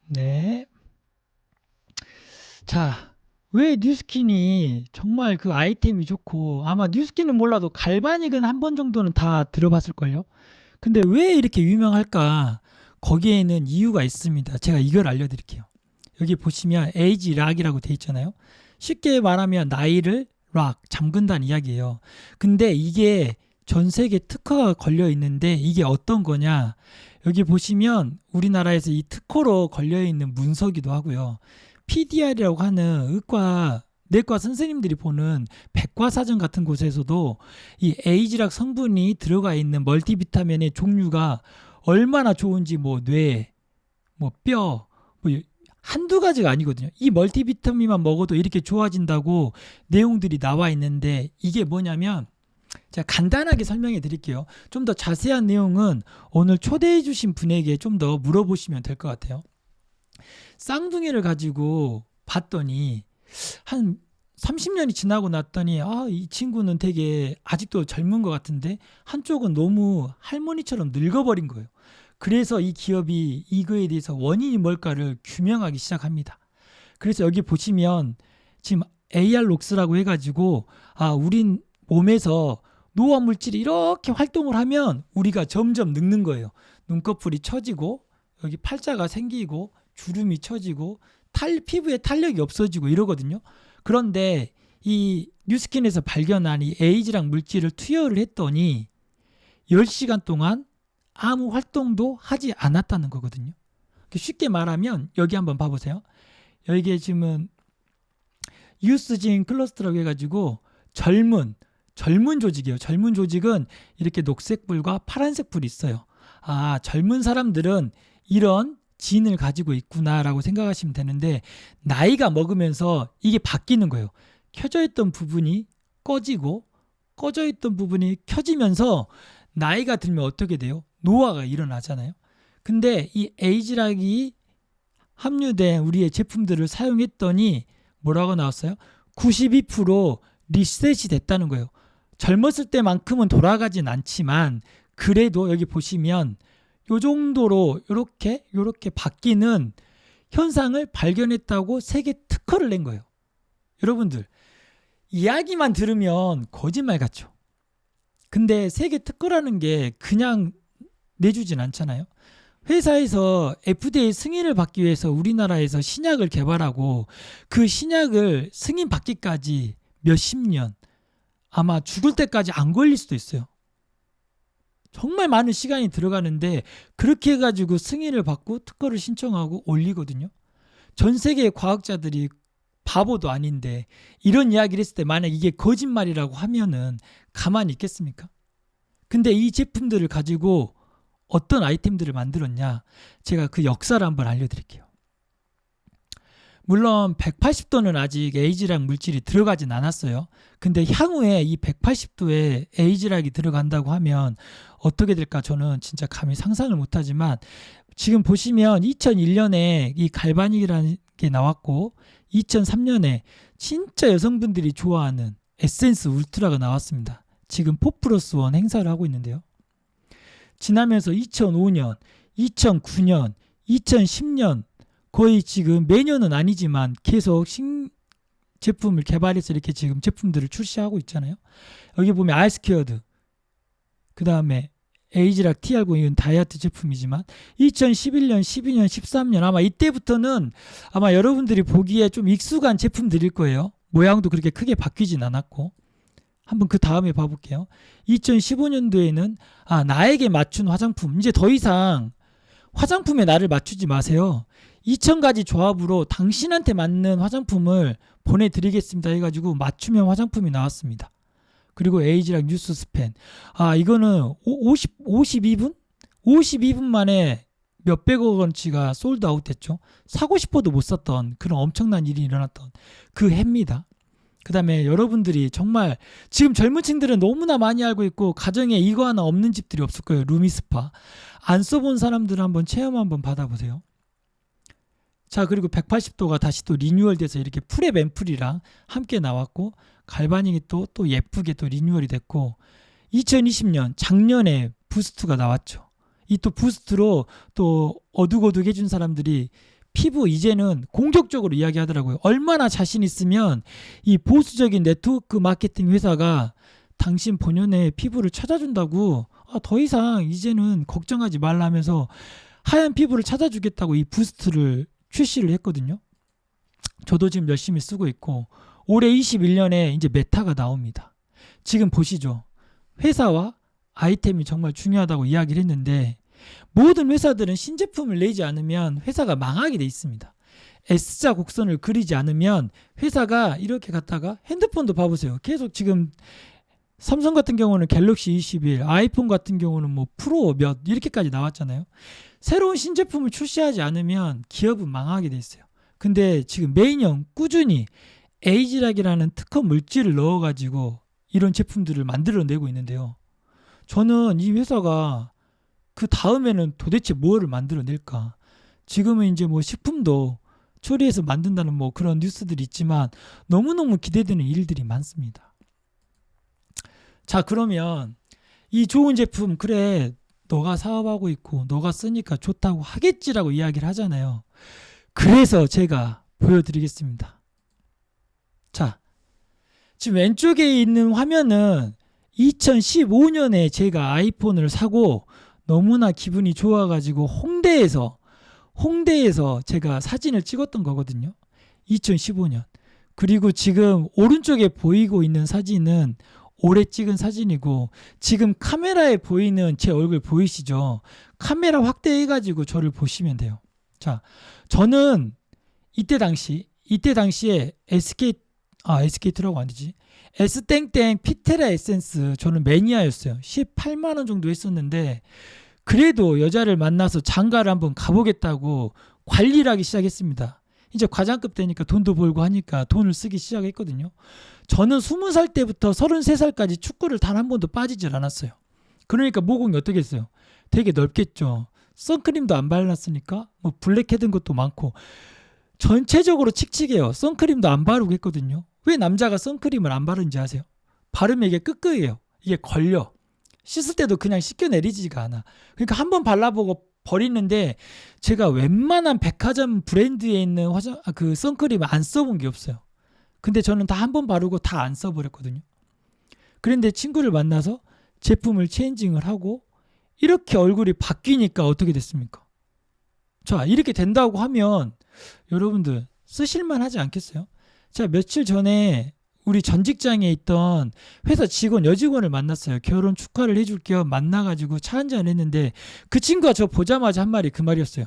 네. 자, 왜 뉴스킨이 정말 그 아이템이 좋고, 아마 뉴스킨은 몰라도 갈바닉은 한 번 정도는 다 들어봤을걸요? 근데 왜 이렇게 유명할까? 거기에는 이유가 있습니다. 제가 이걸 알려드릴게요. 여기 보시면 에이지 락이라고 돼 있잖아요. 쉽게 말하면 나이를 락, 잠근다는 이야기예요. 근데 이게 전 세계 특허가 걸려 있는데 이게 어떤 거냐? 여기 보시면 우리나라에서 이 특허로 걸려 있는 문서기도 하고요. PDR이라고 하는 내과 선생님들이 보는 백과사전 같은 곳에서도 이 에이지락 성분이 들어가 있는 멀티비타민의 종류가 얼마나 좋은지 뭐 뇌, 뭐 뼈, 뭐 한두 가지가 아니거든요. 이 멀티비타민만 먹어도 이렇게 좋아진다고 내용들이 나와 있는데 이게 뭐냐면 제가 간단하게 설명해 드릴게요. 좀 더 자세한 내용은 오늘 초대해 주신 분에게 좀 더 물어보시면 될 것 같아요. 쌍둥이를 가지고 봤더니 한 30년이 지나고 났더니 이 친구는 되게 아직도 젊은 것 같은데 한쪽은 너무 할머니처럼 늙어버린 거예요. 그래서 이 기업이 이거에 대해서 원인이 뭘까를 규명하기 시작합니다. 그래서 여기 보시면 지금 AR록스라고 해가지고 우린 몸에서 노화 물질이 이렇게 활동을 하면 우리가 점점 늙는 거예요. 눈꺼풀이 처지고 여기 팔자가 생기고 주름이 처지고 피부에 탄력이 없어지고 이러거든요. 그런데 이 뉴스킨에서 발견한 이 에이지락 물질을 투여를 했더니 10시간 동안 아무 활동도 하지 않았다는 거거든요. 쉽게 말하면 여기 한번 봐보세요. 여기에 지금 유스진 클러스터라고 해가지고 젊은 조직이에요. 젊은 조직은 이렇게 녹색 불과 파란색 불이 있어요. 젊은 사람들은 이런 진을 가지고 있구나라고 생각하시면 되는데 나이가 먹으면서 이게 바뀌는 거예요. 켜져 있던 부분이 꺼지고 꺼져 있던 부분이 켜지면서 나이가 들면 어떻게 돼요? 노화가 일어나잖아요. 근데 이 에이지락이 함유된 우리의 제품들을 사용했더니 뭐라고 나왔어요? 92% 리셋이 됐다는 거예요. 젊었을 때만큼은 돌아가진 않지만 그래도 여기 보시면 요 정도로 요렇게 바뀌는 현상을 발견했다고 세계 특허를 낸 거예요. 여러분들 이야기만 들으면 거짓말 같죠. 근데 세계 특허라는 게 그냥 내주진 않잖아요. 회사에서 FDA 승인을 받기 위해서 우리나라에서 신약을 개발하고 그 신약을 승인 받기까지 몇십 년, 아마 죽을 때까지 안 걸릴 수도 있어요. 정말 많은 시간이 들어가는데 그렇게 해가지고 승인을 받고 특허를 신청하고 올리거든요. 전 세계의 과학자들이 바보도 아닌데 이런 이야기를 했을 때 만약 이게 거짓말이라고 하면은 가만히 있겠습니까? 근데 이 제품들을 가지고 어떤 아이템들을 만들었냐? 제가 그 역사를 한번 알려드릴게요. 물론 180도는 아직 에이지락 물질이 들어가진 않았어요. 근데 향후에 이 180도에 에이지락이 들어간다고 하면 어떻게 될까 저는 진짜 감히 상상을 못하지만 지금 보시면 2001년에 이 갈바닉이라는 게 나왔고 2003년에 진짜 여성분들이 좋아하는 에센스 울트라가 나왔습니다. 지금 4+1 행사를 하고 있는데요. 지나면서 2005년, 2009년, 2010년 거의 지금 매년은 아니지만 계속 제품을 개발해서 이렇게 지금 제품들을 출시하고 있잖아요. 여기 보면 알스퀘어드, 그 다음에 에이지락 TR9 이건 다이어트 제품이지만 2011년, 12년, 13년 아마 이때부터는 아마 여러분들이 보기에 좀 익숙한 제품들일 거예요. 모양도 그렇게 크게 바뀌진 않았고 한번 그 다음에 봐볼게요. 2015년도에는 나에게 맞춘 화장품. 이제 더 이상 화장품에 나를 맞추지 마세요. 2000가지 조합으로 당신한테 맞는 화장품을 보내드리겠습니다 해가지고 맞춤형 화장품이 나왔습니다. 그리고 에이지락 뉴스 스팬. 이거는 52분? 52분 만에 몇백억 원치가 솔드 아웃 됐죠. 사고 싶어도 못 샀던 그런 엄청난 일이 일어났던 그 해입니다. 그 다음에 여러분들이 정말 지금 젊은 층들은 너무나 많이 알고 있고 가정에 이거 하나 없는 집들이 없을 거예요. 루미스파. 안 써본 사람들은 한번 체험 한번 받아보세요. 자, 그리고 180도가 다시 또 리뉴얼 돼서 이렇게 프랩 앰플이랑 함께 나왔고 갈바닉이 또 예쁘게 또 리뉴얼이 됐고 2020년 작년에 부스트가 나왔죠. 이 또 부스트로 또 어둑어둑 해준 사람들이 피부 이제는 공격적으로 이야기하더라고요. 얼마나 자신 있으면 이 보수적인 네트워크 마케팅 회사가 당신 본연의 피부를 찾아준다고 더 이상 이제는 걱정하지 말라 하면서 하얀 피부를 찾아주겠다고 이 부스트를 출시를 했거든요. 저도 지금 열심히 쓰고 있고 올해 21년에 이제 메타가 나옵니다. 지금 보시죠. 회사와 아이템이 정말 중요하다고 이야기를 했는데 모든 회사들은 신제품을 내지 않으면 회사가 망하게 돼 있습니다. S자 곡선을 그리지 않으면 회사가 이렇게 갔다가 핸드폰도 봐보세요. 계속 지금 삼성 같은 경우는 갤럭시 21, 아이폰 같은 경우는 뭐 프로 몇 이렇게까지 나왔잖아요. 새로운 신제품을 출시하지 않으면 기업은 망하게 돼 있어요. 근데 지금 매년 꾸준히 에이지락이라는 특허 물질을 넣어가지고 이런 제품들을 만들어내고 있는데요. 저는 이 회사가 그 다음에는 도대체 뭐를 만들어낼까? 지금은 이제 뭐 식품도 처리해서 만든다는 뭐 그런 뉴스들이 있지만 너무너무 기대되는 일들이 많습니다. 자, 그러면 이 좋은 제품 그래 너가 사업하고 있고 너가 쓰니까 좋다고 하겠지라고 이야기를 하잖아요. 그래서 제가 보여드리겠습니다. 자, 지금 왼쪽에 있는 화면은 2015년에 제가 아이폰을 사고 너무나 기분이 좋아가지고 홍대에서 제가 사진을 찍었던 거거든요. 2015년. 그리고 지금 오른쪽에 보이고 있는 사진은 올해 찍은 사진이고 지금 카메라에 보이는 제 얼굴 보이시죠? 카메라 확대해가지고 저를 보시면 돼요. 자, 저는 이때 당시에 SK2라고 안 되지. S땡땡 피테라 에센스 저는 매니아였어요. 18만 원 정도 했었는데 그래도 여자를 만나서 장가를 한번 가보겠다고 관리를 하기 시작했습니다. 이제 과장급 되니까 돈도 벌고 하니까 돈을 쓰기 시작했거든요. 저는 20살 때부터 33살까지 축구를 단 한 번도 빠지질 않았어요. 그러니까 모공이 어떻게 했어요? 되게 넓겠죠. 선크림도 안 발랐으니까 뭐 블랙헤드인 것도 많고 전체적으로 칙칙해요. 선크림도 안 바르고 했거든요. 왜 남자가 선크림을 안 바르는지 아세요? 바르면 이게 끄끄해요. 이게 걸려. 씻을 때도 그냥 씻겨내리지가 않아. 그러니까 한번 발라보고 버리는데 제가 웬만한 백화점 브랜드에 있는 그 선크림을 안 써본 게 없어요. 근데 저는 다 한 번 바르고 다 안 써버렸거든요. 그런데 친구를 만나서 제품을 체인징을 하고 이렇게 얼굴이 바뀌니까 어떻게 됐습니까? 자, 이렇게 된다고 하면 여러분들 쓰실만 하지 않겠어요? 자, 며칠 전에 우리 전 직장에 있던 회사 직원 여직원을 만났어요. 결혼 축하를 해줄 겸 만나가지고 차 한잔 했는데 그 친구가 저 보자마자 한 말이 그 말이었어요.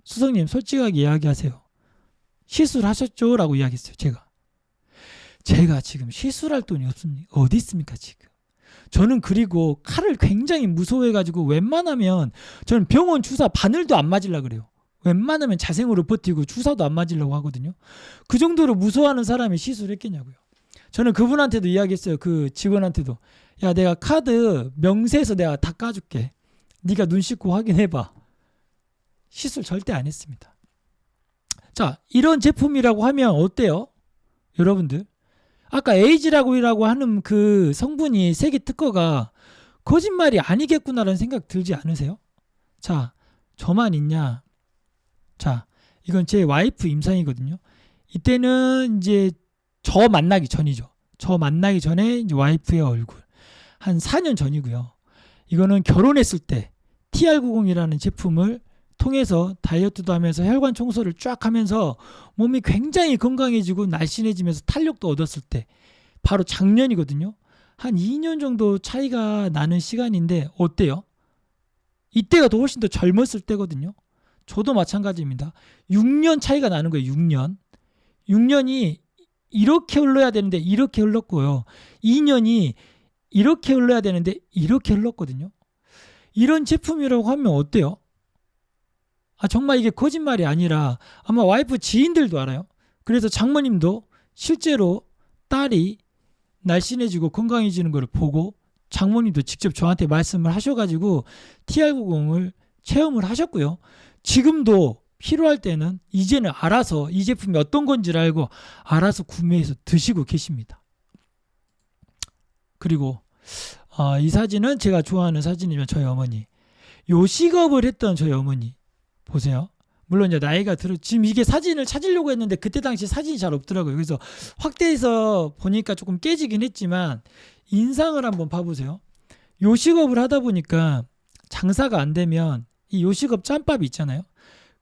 수석님 솔직하게 이야기하세요. 시술하셨죠? 라고 이야기했어요. 제가 지금 시술할 돈이 없습니까? 어디 있습니까 지금? 저는 그리고 칼을 굉장히 무서워해가지고 웬만하면 저는 병원 주사 바늘도 안 맞으려고 그래요. 웬만하면 자생으로 버티고 주사도 안 맞으려고 하거든요. 그 정도로 무서워하는 사람이 시술을 했겠냐고요. 저는 그분한테도 이야기했어요. 그 직원한테도. 야, 내가 카드 명세해서 내가 다 까줄게. 네가 눈 씻고 확인해봐. 시술 절대 안 했습니다. 자, 이런 제품이라고 하면 어때요? 여러분들. 아까 에이지라고 하는 그 성분이 세계 특허가 거짓말이 아니겠구나라는 생각 들지 않으세요? 자, 저만 있냐? 자, 이건 제 와이프 임상이거든요. 이때는 이제 저 만나기 전이죠. 저 만나기 전에 이제 와이프의 얼굴. 한 4년 전이고요. 이거는 결혼했을 때 TR90이라는 제품을 통해서 다이어트도 하면서 혈관 청소를 쫙 하면서 몸이 굉장히 건강해지고 날씬해지면서 탄력도 얻었을 때 바로 작년이거든요. 한 2년 정도 차이가 나는 시간인데 어때요? 이때가 더 훨씬 더 젊었을 때거든요. 저도 마찬가지입니다. 6년 차이가 나는 거예요. 6년. 6년이 이렇게 흘러야 되는데 이렇게 흘렀고요. 2년이 이렇게 흘러야 되는데 이렇게 흘렀거든요. 이런 제품이라고 하면 어때요? 정말 이게 거짓말이 아니라 아마 와이프 지인들도 알아요. 그래서 장모님도 실제로 딸이 날씬해지고 건강해지는 걸 보고 장모님도 직접 저한테 말씀을 하셔가지고 TR90을 체험을 하셨고요. 지금도 필요할 때는 이제는 알아서 이 제품이 어떤 건지를 알고 알아서 구매해서 드시고 계십니다. 그리고 이 사진은 제가 좋아하는 사진이면 저희 어머니. 요식업을 했던 저희 어머니. 보세요. 물론 이제 나이가 지금 이게 사진을 찾으려고 했는데 그때 당시 사진이 잘 없더라고요. 그래서 확대해서 보니까 조금 깨지긴 했지만 인상을 한번 봐보세요. 요식업을 하다 보니까 장사가 안 되면 이 요식업 짬밥이 있잖아요.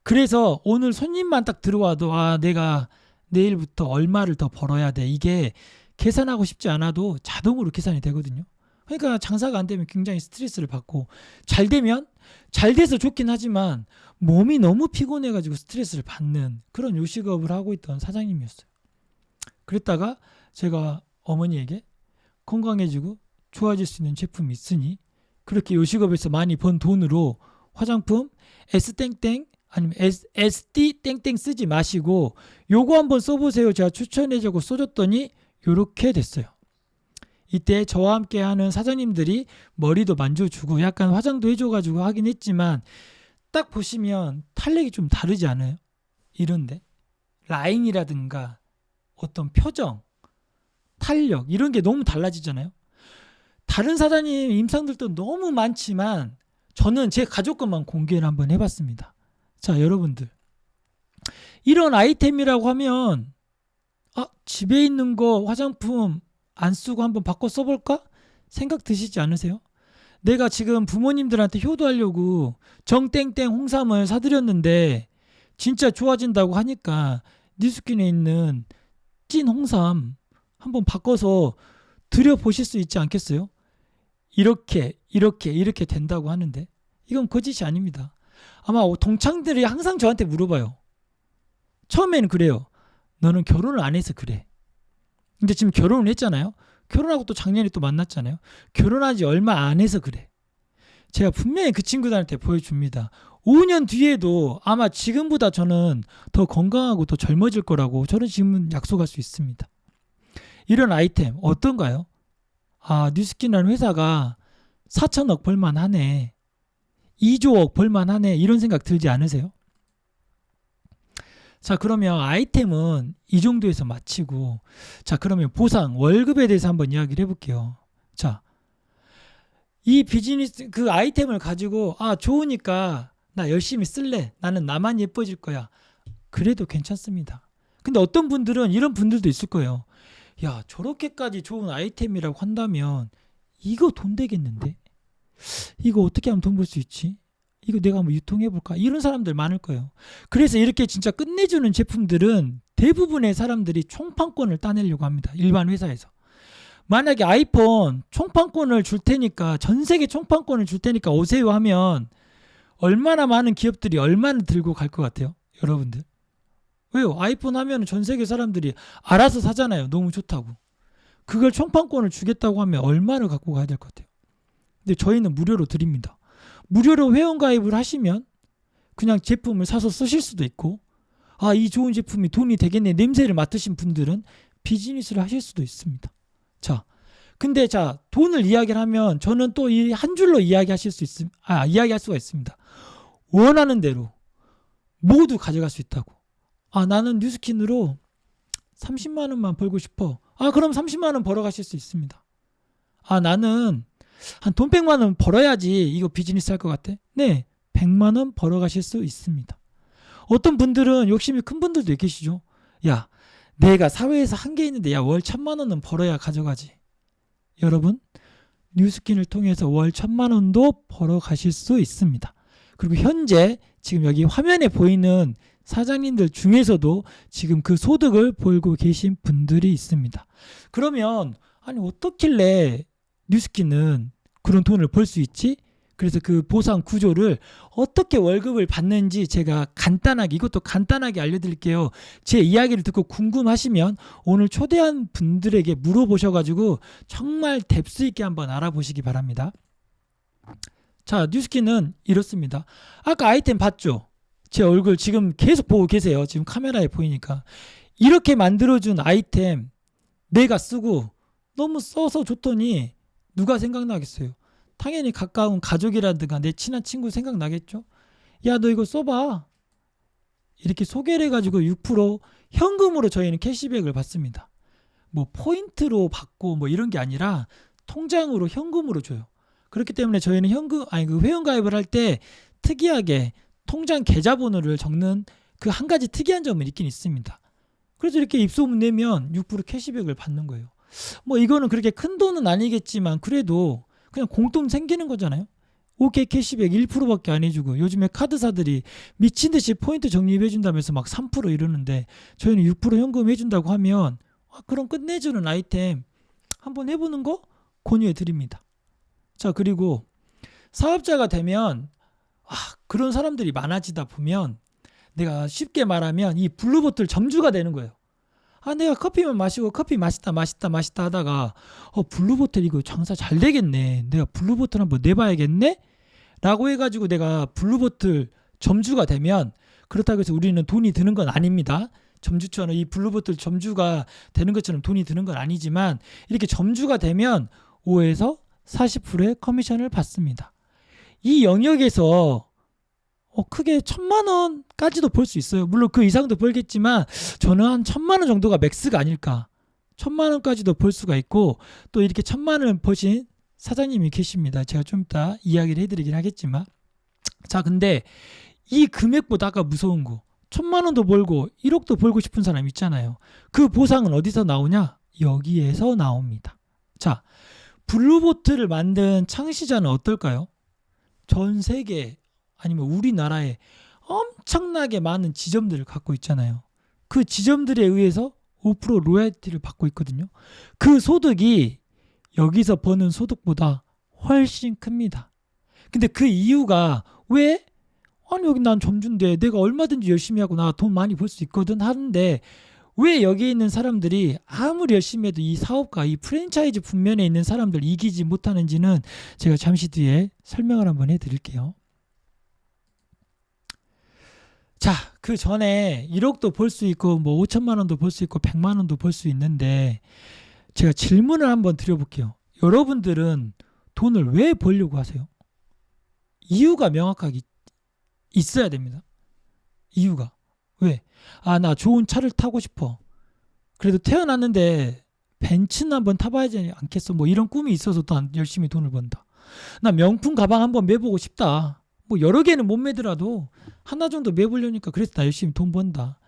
그래서 오늘 손님만 딱 들어와도 내가 내일부터 얼마를 더 벌어야 돼. 이게 계산하고 싶지 않아도 자동으로 계산이 되거든요. 그러니까 장사가 안 되면 굉장히 스트레스를 받고 잘 되면 잘 돼서 좋긴 하지만 몸이 너무 피곤해가지고 스트레스를 받는 그런 요식업을 하고 있던 사장님이었어요. 그랬다가 제가 어머니에게 건강해지고 좋아질 수 있는 제품이 있으니 그렇게 요식업에서 많이 번 돈으로 화장품 S땡땡 아니면 SD 땡땡 쓰지 마시고 요거 한번 써보세요. 제가 추천해주고 써줬더니 요렇게 됐어요. 이때 저와 함께 하는 사장님들이 머리도 만져주고 약간 화장도 해줘가지고 하긴 했지만 딱 보시면 탄력이 좀 다르지 않아요? 이런데 라인이라든가 어떤 표정, 탄력 이런 게 너무 달라지잖아요. 다른 사장님 임상들도 너무 많지만 저는 제 가족 것만 공개를 한번 해봤습니다. 자, 여러분들 이런 아이템이라고 하면 집에 있는 거 화장품 안 쓰고 한번 바꿔 써볼까? 생각 드시지 않으세요? 내가 지금 부모님들한테 효도하려고 정땡땡 홍삼을 사드렸는데 진짜 좋아진다고 하니까 뉴스킨에 있는 찐 홍삼 한번 바꿔서 드려보실 수 있지 않겠어요? 이렇게 된다고 하는데 이건 거짓이 아닙니다. 아마 동창들이 항상 저한테 물어봐요. 처음에는 그래요. 너는 결혼을 안 해서 그래. 근데 지금 결혼을 했잖아요. 결혼하고 또 작년에 또 만났잖아요. 결혼한 지 얼마 안 해서 그래. 제가 분명히 그 친구들한테 보여줍니다. 5년 뒤에도 아마 지금보다 저는 더 건강하고 더 젊어질 거라고 저는 지금 약속할 수 있습니다. 이런 아이템 어떤가요? 뉴스킨이라는 회사가 4천억 벌만 하네. 2조억 벌만 하네. 이런 생각 들지 않으세요? 자, 그러면 아이템은 이 정도에서 마치고 자, 그러면 보상, 월급에 대해서 한번 이야기를 해볼게요. 자, 이 비즈니스 그 아이템을 가지고 좋으니까 나 열심히 쓸래. 나는 나만 예뻐질 거야. 그래도 괜찮습니다. 근데 어떤 분들은 이런 분들도 있을 거예요. 야, 저렇게까지 좋은 아이템이라고 한다면 이거 돈 되겠는데? 이거 어떻게 하면 돈 벌 수 있지? 이거 내가 한번 유통해볼까? 이런 사람들 많을 거예요. 그래서 이렇게 진짜 끝내주는 제품들은 대부분의 사람들이 총판권을 따내려고 합니다. 일반 회사에서. 만약에 아이폰 총판권을 줄 테니까 전 세계 총판권을 줄 테니까 오세요 하면 얼마나 많은 기업들이 얼마나 들고 갈 것 같아요? 여러분들. 왜요? 아이폰 하면 전 세계 사람들이 알아서 사잖아요. 너무 좋다고. 그걸 총판권을 주겠다고 하면 얼마를 갖고 가야 될 것 같아요? 근데 저희는 무료로 드립니다. 무료로 회원가입을 하시면 그냥 제품을 사서 쓰실 수도 있고 이 좋은 제품이 돈이 되겠네 냄새를 맡으신 분들은 비즈니스를 하실 수도 있습니다. 자, 근데 돈을 이야기를 하면 저는 또 이 한 줄로 이야기할 수가 있습니다. 원하는 대로 모두 가져갈 수 있다고. 나는 뉴스킨으로 30만 원만 벌고 싶어. 그럼 30만 원 벌어 가실 수 있습니다. 나는 한 돈 100만 원 벌어야지 이거 비즈니스 할 것 같아? 네, 100만 원 벌어 가실 수 있습니다. 어떤 분들은 욕심이 큰 분들도 계시죠. 야, 내가 사회에서 한 게 있는데 월 1000만 원은 벌어야 가져가지. 여러분, 뉴스킨을 통해서 월 1000만 원도 벌어 가실 수 있습니다. 그리고 현재 지금 여기 화면에 보이는 사장님들 중에서도 지금 그 소득을 벌고 계신 분들이 있습니다. 그러면 어떻길래 뉴스킨은 그런 돈을 벌 수 있지? 그래서 그 보상 구조를 어떻게 월급을 받는지 제가 간단하게, 이것도 간단하게 알려드릴게요. 제 이야기를 듣고 궁금하시면 오늘 초대한 분들에게 물어보셔가지고 정말 뎁스 있게 한번 알아보시기 바랍니다. 자, 뉴스킨은 이렇습니다. 아까 아이템 봤죠? 제 얼굴 지금 계속 보고 계세요. 지금 카메라에 보이니까. 이렇게 만들어준 아이템 내가 쓰고 너무 써서 줬더니 누가 생각나겠어요? 당연히 가까운 가족이라든가 내 친한 친구 생각나겠죠? 야, 너 이거 써봐. 이렇게 소개를 해가지고 6% 현금으로 저희는 캐시백을 받습니다. 뭐 포인트로 받고 뭐 이런 게 아니라 통장으로 현금으로 줘요. 그렇기 때문에 저희는 그 회원가입을 할 때 특이하게 통장 계좌번호를 적는 그 한 가지 특이한 점은 있긴 있습니다. 그래서 이렇게 입소문 내면 6% 캐시백을 받는 거예요. 뭐 이거는 그렇게 큰 돈은 아니겠지만 그래도 그냥 공돈 생기는 거잖아요. 오케이 캐시백 1%밖에 안 해주고 요즘에 카드사들이 미친듯이 포인트 적립해준다면서 막 3% 이러는데 저희는 6% 현금 해준다고 하면 그런 끝내주는 아이템 한번 해보는 거 권유해 드립니다. 자, 그리고 사업자가 되면 그런 사람들이 많아지다 보면 내가 쉽게 말하면 이 블루보틀 점주가 되는 거예요. 내가 커피만 마시고 커피 맛있다 하다가 블루보틀 이거 장사 잘 되겠네. 내가 블루보틀 한번 내봐야겠네? 라고 해가지고 내가 블루보틀 점주가 되면 그렇다고 해서 우리는 돈이 드는 건 아닙니다. 점주처럼 이 블루보틀 점주가 되는 것처럼 돈이 드는 건 아니지만 이렇게 점주가 되면 5에서 40%의 커미션을 받습니다. 이 영역에서 크게 1,000만 원까지도 벌 수 있어요. 물론 그 이상도 벌겠지만 저는 한 1,000만 원 정도가 맥스가 아닐까. 1,000만 원까지도 벌 수가 있고 또 이렇게 1,000만 원 버신 사장님이 계십니다. 제가 좀 이따 이야기를 해드리긴 하겠지만 자, 근데 이 금액보다 아까 무서운 거 1,000만 원도 벌고 1억도 벌고 싶은 사람 있잖아요. 그 보상은 어디서 나오냐? 여기에서 나옵니다. 자, 블루보틀을 만든 창시자는 어떨까요? 전 세계 아니면 우리나라에 엄청나게 많은 지점들을 갖고 있잖아요. 그 지점들에 의해서 5% 로얄티를 받고 있거든요. 그 소득이 여기서 버는 소득보다 훨씬 큽니다. 근데 그 이유가 왜? 여기 난 점주인데 내가 얼마든지 열심히 하고 나 돈 많이 벌 수 있거든 하는데 왜 여기 있는 사람들이 아무리 열심히 해도 이 사업가, 이 프랜차이즈 분면에 있는 사람들 이기지 못하는지는 제가 잠시 뒤에 설명을 한번 해드릴게요. 자, 그 전에 1억도 벌 수 있고 뭐 5천만 원도 벌 수 있고 100만 원도 벌 수 있는데 제가 질문을 한번 드려볼게요. 여러분들은 돈을 왜 벌려고 하세요? 이유가 명확하게 있어야 됩니다. 이유가. 왜? 나 좋은 차를 타고 싶어. 그래도 태어났는데 벤츠는 한번 타봐야지 않겠어. 뭐 이런 꿈이 있어서 난 열심히 돈을 번다. 나 명품 가방 한번 매보고 싶다. 뭐 여러 개는 못 매더라도 하나 정도 매보려니까 그래서 나 열심히 돈 번다.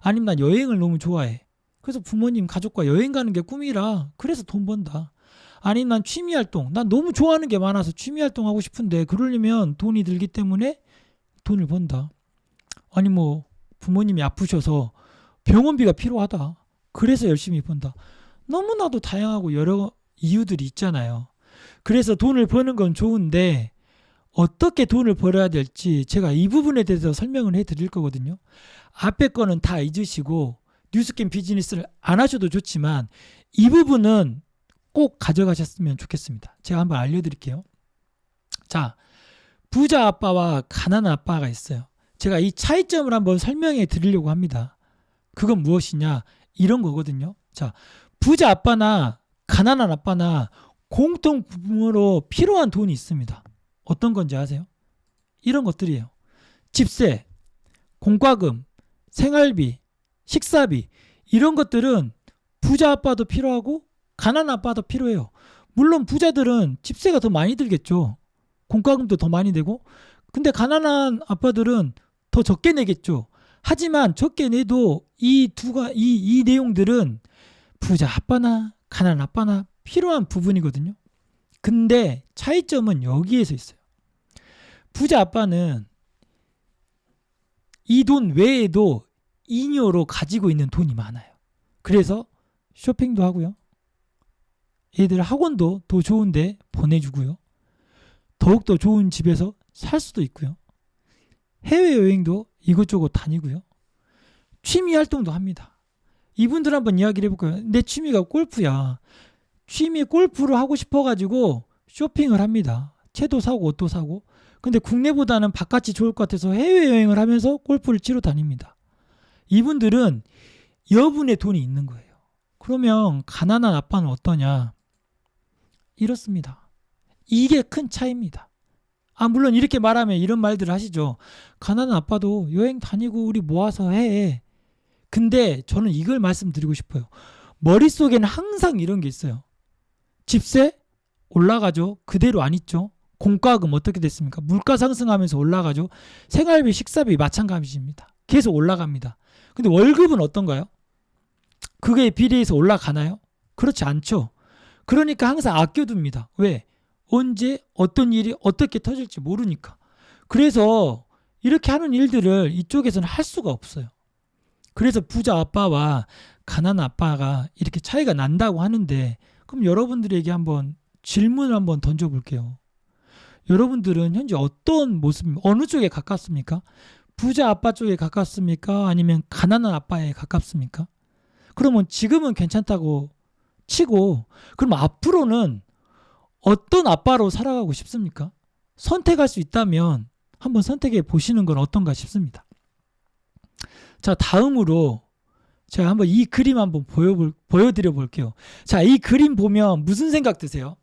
아니면 난 여행을 너무 좋아해. 그래서 부모님 가족과 여행 가는 게 꿈이라 그래서 돈 번다. 아니면 난 취미활동. 난 너무 좋아하는 게 많아서 취미활동 하고 싶은데 그러려면 돈이 들기 때문에 돈을 번다. 아니 뭐 부모님이 아프셔서 병원비가 필요하다. 그래서 열심히 번다. 너무나도 다양하고 여러 이유들이 있잖아요. 그래서 돈을 버는 건 좋은데 어떻게 돈을 벌어야 될지 제가 이 부분에 대해서 설명을 해드릴 거거든요. 앞에 거는 다 잊으시고 뉴스킨 비즈니스를 안 하셔도 좋지만 이 부분은 꼭 가져가셨으면 좋겠습니다. 제가 한번 알려드릴게요. 자, 부자 아빠와 가난한 아빠가 있어요. 제가 이 차이점을 한번 설명해 드리려고 합니다. 그건 무엇이냐? 이런 거거든요. 자, 부자 아빠나 가난한 아빠나 공통분모로 필요한 돈이 있습니다. 어떤 건지 아세요? 이런 것들이에요. 집세, 공과금, 생활비, 식사비 이런 것들은 부자 아빠도 필요하고 가난한 아빠도 필요해요. 물론 부자들은 집세가 더 많이 들겠죠. 공과금도 더 많이 되고 근데 아빠들은 더 적게 내겠죠. 하지만 적게 내도 이 내용들은 부자 아빠나 가난한 아빠나 필요한 부분이거든요. 근데 차이점은 여기에서 있어요. 부자 아빠는 이 돈 외에도 잉여로 가지고 있는 돈이 많아요. 그래서 쇼핑도 하고요. 애들 학원도 더 좋은데 보내주고요. 더욱더 좋은 집에서 살 수도 있고요. 해외여행도 이것저것 다니고요. 취미 활동도 합니다. 이분들 한번 이야기를 해볼까요? 내 취미가 골프야. 취미 골프를 하고 싶어가지고 쇼핑을 합니다. 채도 사고 옷도 사고. 근데 국내보다는 바깥이 좋을 것 같아서 해외여행을 하면서 골프를 치러 다닙니다. 이분들은 여분의 돈이 있는 거예요. 그러면 가난한 아빠는 어떠냐? 이렇습니다. 이게 큰 차이입니다. 물론 이렇게 말하면 이런 말들을 하시죠. 가난한 아빠도 여행 다니고 우리 모아서 해. 근데 저는 이걸 말씀드리고 싶어요. 머릿속에는 항상 이런 게 있어요. 집세 올라가죠. 그대로 안 있죠. 공과금 어떻게 됐습니까? 물가 상승하면서 올라가죠. 생활비, 식사비 마찬가지입니다. 계속 올라갑니다. 근데 월급은 어떤가요? 그게 비례해서 올라가나요? 그렇지 않죠. 그러니까 항상 아껴둡니다. 왜? 언제 어떤 일이 어떻게 터질지 모르니까. 그래서 이렇게 하는 일들을 이쪽에서는 할 수가 없어요. 그래서 부자 아빠와 가난한 아빠가 이렇게 차이가 난다고 하는데, 그럼 여러분들에게 한번 질문을 한번 던져볼게요. 여러분들은 현재 어떤 모습, 어느 쪽에 가깝습니까? 부자 아빠 쪽에 가깝습니까? 아니면 가난한 아빠에 가깝습니까? 그러면 지금은 괜찮다고 치고, 그럼 앞으로는 어떤 아빠로 살아가고 싶습니까? 선택할 수 있다면 한번 선택해 보시는 건 어떤가 싶습니다. 자, 다음으로 제가 한번 이 그림 한번 보여드려 볼게요. 자, 이 그림 보면 무슨 생각 드세요?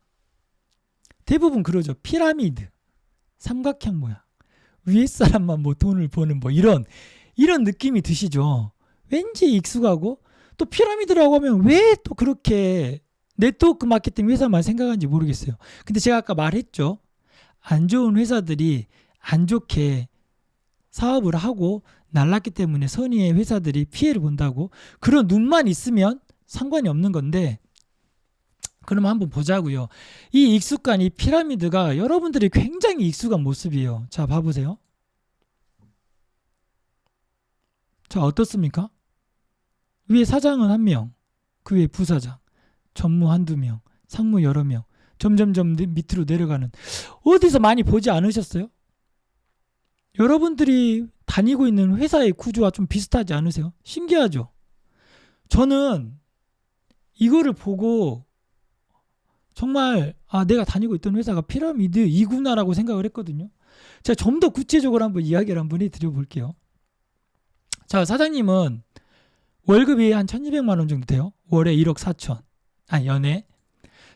대부분 그러죠. 피라미드, 삼각형 모양, 위에 사람만 뭐 돈을 버는 뭐 이런 느낌이 드시죠? 왠지 익숙하고, 또 피라미드라고 하면 왜 또 그렇게 네트워크 마케팅 회사만 생각하는지 모르겠어요. 근데 제가 아까 말했죠. 안 좋은 회사들이 안 좋게 사업을 하고 날랐기 때문에 선의의 회사들이 피해를 본다고. 그런 눈만 있으면 상관이 없는 건데, 그럼 한번 보자고요. 이 익숙한 이 피라미드가 여러분들이 굉장히 익숙한 모습이에요. 자, 봐보세요. 자, 어떻습니까? 위에 사장은 1명, 그 위에 부사장, 전무 1-2명, 상무 여러 명, 점점점 밑으로 내려가는, 어디서 많이 보지 않으셨어요? 여러분들이 다니고 있는 회사의 구조와 좀 비슷하지 않으세요? 신기하죠? 저는 이거를 보고 정말 내가 다니고 있던 회사가 피라미드 이구나라고 생각을 했거든요. 제가 좀 더 구체적으로 한번 이야기를 한번 해드려 볼게요. 자, 사장님은 월급이 한 1,200만 원 정도 돼요. 월에 1억 4천. 연애.